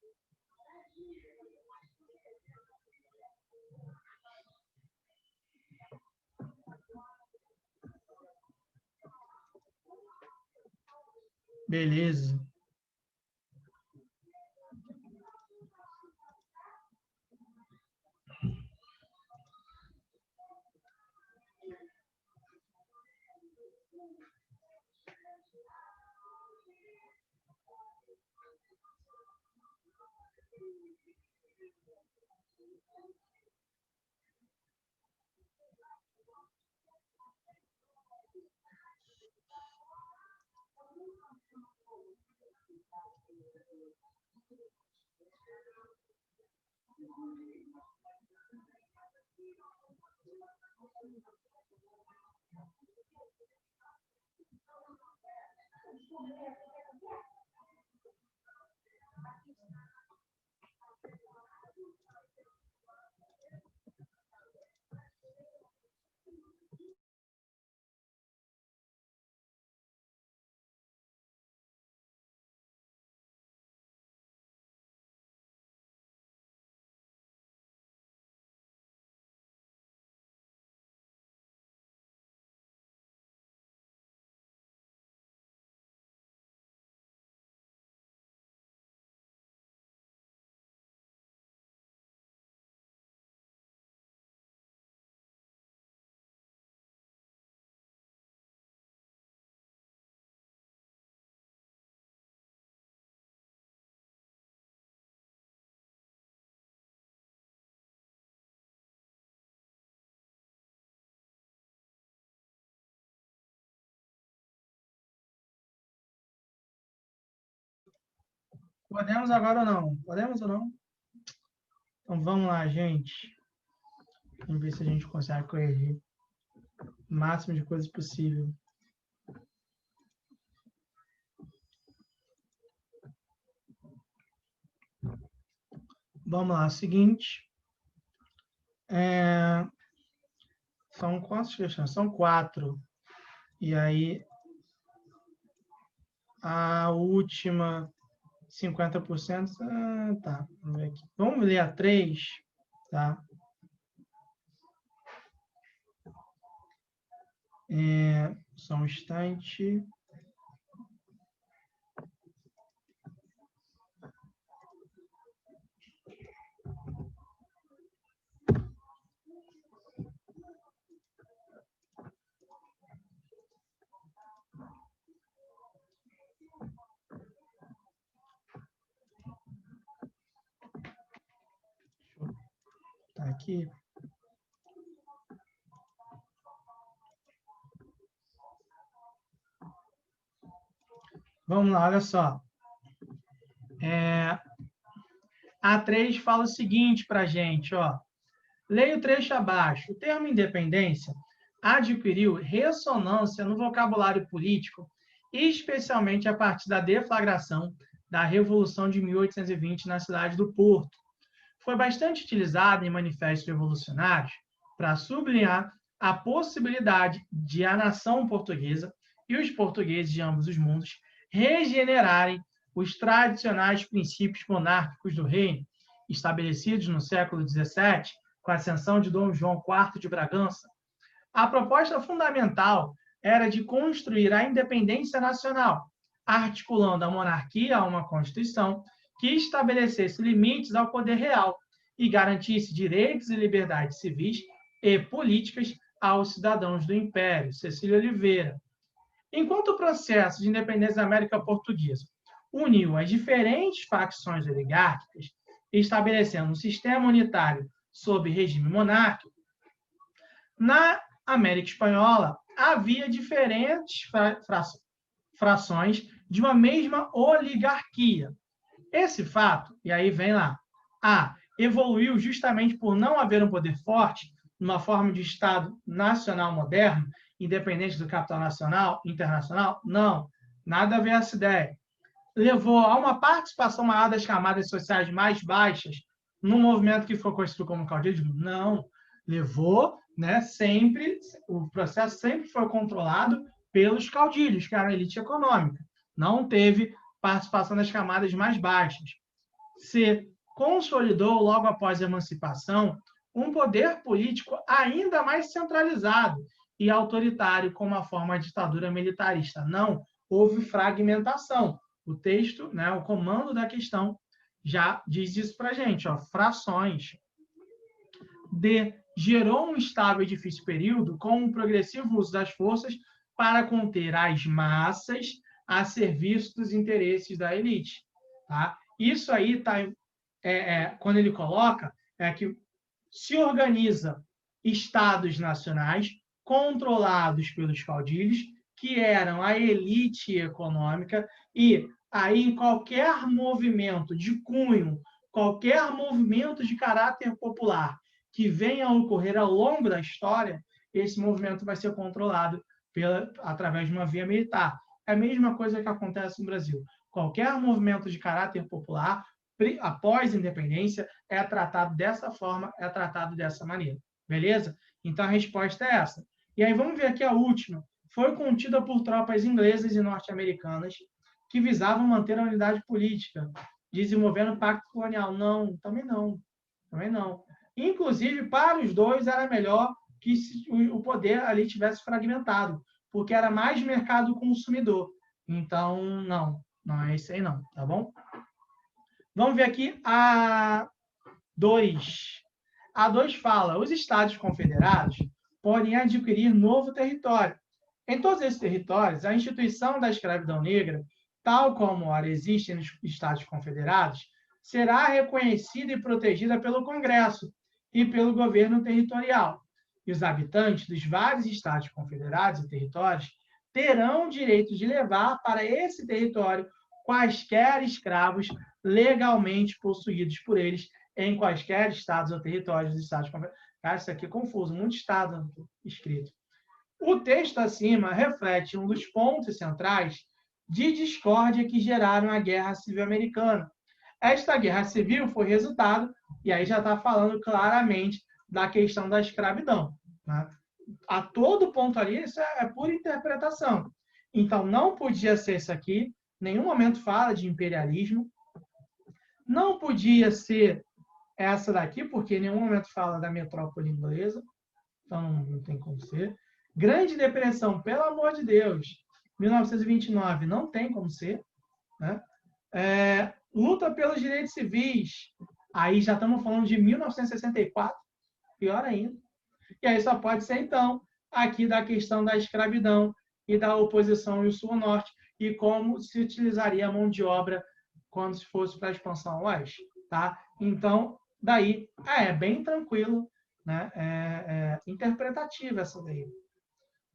[SPEAKER 1] Beleza. Podemos agora ou não? Podemos ou não? Então, vamos lá, gente. Vamos ver se a gente consegue corrigir o máximo de coisas possível. Vamos lá, seguinte. São quantas questões? São 4. E aí, a última, 50%. Tá, vamos ver aqui. Vamos ler a 3, tá? Só um instante. Tá aqui. Vamos lá, olha só. A 3 fala o seguinte para a gente, ó. Leia o trecho abaixo. O termo independência adquiriu ressonância no vocabulário político, especialmente a partir da deflagração da Revolução de 1820 na cidade do Porto. Foi bastante utilizado em manifestos revolucionários para sublinhar a possibilidade de a nação portuguesa e os portugueses de ambos os mundos regenerarem os tradicionais princípios monárquicos do reino, estabelecidos no século XVII, com a ascensão de Dom João IV de Bragança. A proposta fundamental era de construir a independência nacional, articulando a monarquia a uma Constituição que estabelecesse limites ao poder real e garantisse direitos e liberdades civis e políticas aos cidadãos do Império. Cecília Oliveira. Enquanto o processo de independência da América Portuguesa uniu as diferentes facções oligárquicas, estabelecendo um sistema unitário sob regime monárquico, na América Espanhola havia diferentes frações de uma mesma oligarquia. Esse fato, e aí vem lá, evoluiu justamente por não haver um poder forte, numa forma de Estado nacional moderno, independente do capital nacional, internacional? Não, nada a ver essa ideia. Levou a uma participação maior das camadas sociais mais baixas no movimento que foi conhecido como caudillismo? Não. Levou, né, sempre, o processo sempre foi controlado pelos caudilhos, que era a elite econômica. Não teve participação das camadas mais baixas. Se consolidou, logo após a emancipação, um poder político ainda mais centralizado e autoritário, como a forma de ditadura militarista. Não, houve fragmentação. O texto, né, o comando da questão, já diz isso para a gente, ó, frações. D. Gerou um estável e difícil período com um progressivo uso das forças para conter as massas a serviço dos interesses da elite. Tá? Isso aí tá, quando ele coloca, é que se organiza estados nacionais controlados pelos caudilhos, que eram a elite econômica, e aí em qualquer movimento de cunho, qualquer movimento de caráter popular que venha a ocorrer ao longo da história, esse movimento vai ser controlado através de uma via militar. É a mesma coisa que acontece no Brasil. Qualquer movimento de caráter popular, após a independência, é tratado dessa forma, é tratado dessa maneira. Beleza? Então, a resposta é essa. E aí, vamos ver aqui a última. Foi contida por tropas inglesas e norte-americanas que visavam manter a unidade política, desenvolvendo o pacto colonial. Não, também não. Também não. Inclusive, para os dois, era melhor que o poder ali tivesse fragmentado, porque era mais mercado consumidor. Então, não é isso aí não, tá bom? Vamos ver aqui a 2. A 2 fala, os Estados Confederados podem adquirir novo território. Em todos esses territórios, a instituição da escravidão negra, tal como ela existe nos Estados Confederados, será reconhecida e protegida pelo Congresso e pelo governo territorial. E os habitantes dos vários Estados Confederados e territórios terão o direito de levar para esse território quaisquer escravos legalmente possuídos por eles em quaisquer estados ou territórios dos Estados Confederados. Cara, isso aqui é confuso, muito estado escrito. O texto acima reflete um dos pontos centrais de discórdia que geraram a Guerra Civil Americana. Esta guerra civil foi resultado, e aí já está falando claramente da questão da escravidão. Né? A todo ponto ali, isso é pura interpretação. Então, não podia ser isso aqui, em nenhum momento fala de imperialismo, não podia ser essa daqui, porque em nenhum momento fala da metrópole inglesa, então não tem como ser. Grande Depressão, pelo amor de Deus, 1929, não tem como ser. Né? Luta pelos direitos civis, aí já estamos falando de 1964, pior ainda. E aí só pode ser, então, aqui da questão da escravidão e da oposição ao Sul-Norte e como se utilizaria a mão de obra quando se fosse para a expansão oeste. Tá? Então, daí, é bem tranquilo, né? Interpretativa essa daí.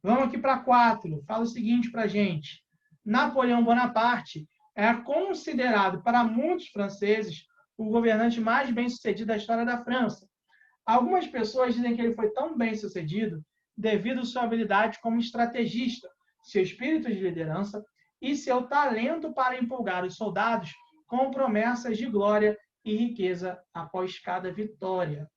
[SPEAKER 1] Vamos aqui para 4. Fala o seguinte para a gente. Napoleão Bonaparte é considerado, para muitos franceses, o governante mais bem-sucedido da história da França. Algumas pessoas dizem que ele foi tão bem-sucedido devido à sua habilidade como estrategista, seu espírito de liderança e seu talento para empolgar os soldados com promessas de glória e riqueza após cada vitória.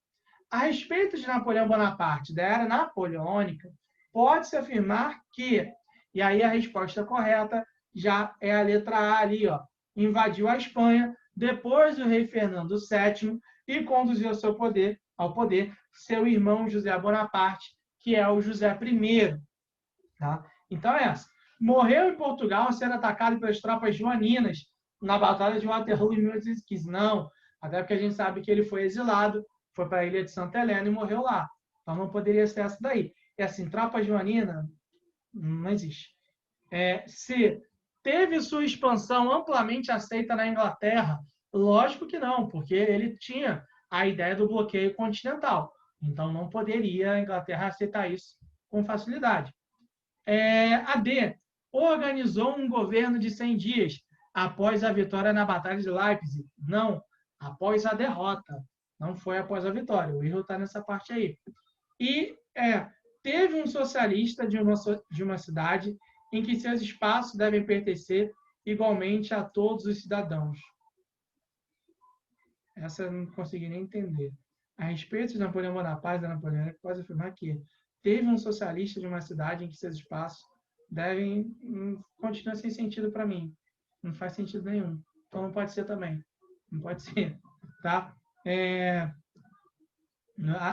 [SPEAKER 1] A respeito de Napoleão Bonaparte, da era napoleônica, pode-se afirmar que, e aí a resposta correta já é a letra A ali, ó, invadiu a Espanha depois do rei Fernando VII e conduziu ao poder seu irmão José Bonaparte, que é o José I. Tá? Então é essa. Morreu em Portugal sendo atacado pelas tropas joaninas na Batalha de Waterloo em 1815. Não, até porque a gente sabe que ele foi exilado, foi para a ilha de Santa Helena e morreu lá. Então não poderia ser essa daí. E assim, tropa joanina não existe. Se teve sua expansão amplamente aceita na Inglaterra, lógico que não, porque ele tinha a ideia do bloqueio continental. Então não poderia a Inglaterra aceitar isso com facilidade. A D. Organizou um governo de 100 dias após a vitória na Batalha de Leipzig. Não, após a derrota. Não foi após a vitória. O erro está nessa parte aí. E teve um socialista de uma cidade em que seus espaços devem pertencer igualmente a todos os cidadãos. Essa eu não consegui nem entender. A respeito de Napoleão Bonaparte, da Napoleão, pode afirmar que teve um socialista de uma cidade em que seus espaços continua sem sentido para mim. Não faz sentido nenhum. Então não pode ser também. Não pode ser, tá?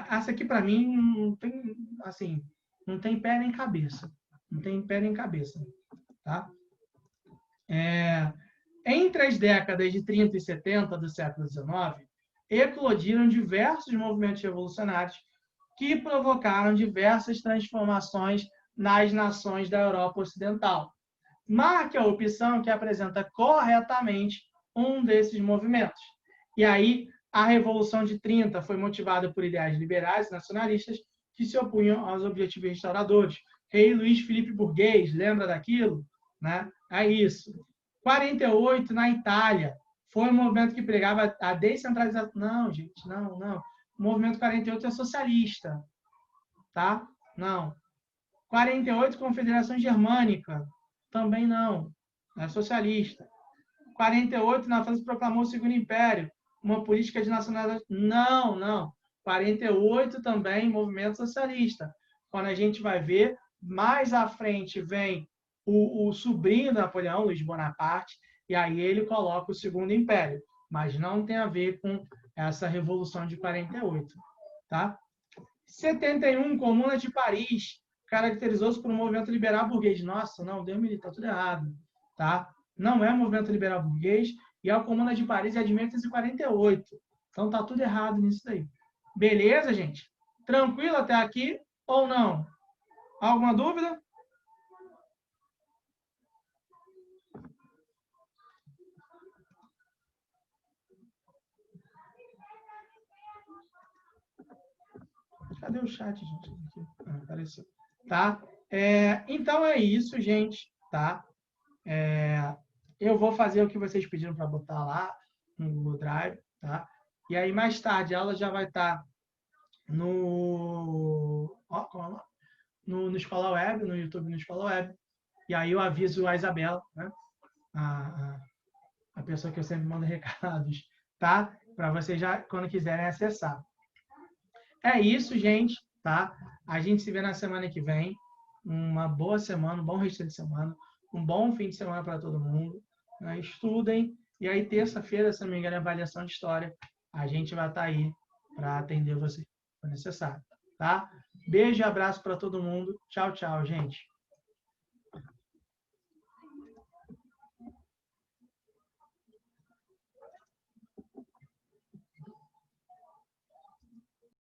[SPEAKER 1] Essa aqui para mim não tem, assim, não tem pé nem cabeça. Não tem pé nem cabeça, tá? Entre as décadas de 30 e 70 do século XIX, eclodiram diversos movimentos revolucionários que provocaram diversas transformações nas nações da Europa Ocidental. Marque a opção que apresenta corretamente um desses movimentos. E aí, a Revolução de 30 foi motivada por ideais liberais e nacionalistas que se opunham aos objetivos restauradores. Rei Luís Filipe Burguês, lembra daquilo? Né? É isso. 48, na Itália, foi um movimento que pregava a descentralização. Não, gente, não, não. O movimento 48 é socialista, tá? Não. 48, Confederação Germânica, também não, é socialista. 48, na França proclamou o Segundo Império, uma política de nacionalidade. Não, não. 48 também, movimento socialista. Quando a gente vai ver, mais à frente vem o sobrinho de Napoleão, Luiz Bonaparte, e aí ele coloca o Segundo Império, mas não tem a ver com essa Revolução de 48. Tá? 71, Comuna de Paris, caracterizou-se por um movimento liberal burguês. Nossa, não, Deus me livre, está tudo errado. Tá? Não é um movimento liberal burguês, e a Comuna de Paris é de 1848. Então tá tudo errado nisso daí. Beleza, gente? Tranquilo até aqui ou não? Alguma dúvida? Cadê o chat, gente? Apareceu. Tá? Então é isso, gente. Tá? Eu vou fazer o que vocês pediram para botar lá no Google Drive. Tá? E aí, mais tarde, ela já vai estar no Escola Web, no YouTube no Escola Web. E aí eu aviso a Isabela, né? A pessoa que eu sempre mando recados, tá? Para vocês já, quando quiserem acessar. É isso, gente, tá? A gente se vê na semana que vem. Uma boa semana, um bom resto de semana, um bom fim de semana para todo mundo. Né? Estudem. E aí, terça-feira, se não me engano, é avaliação de história. A gente vai estar aí para atender vocês se for necessário. Tá? Beijo e abraço para todo mundo. Tchau, tchau, gente.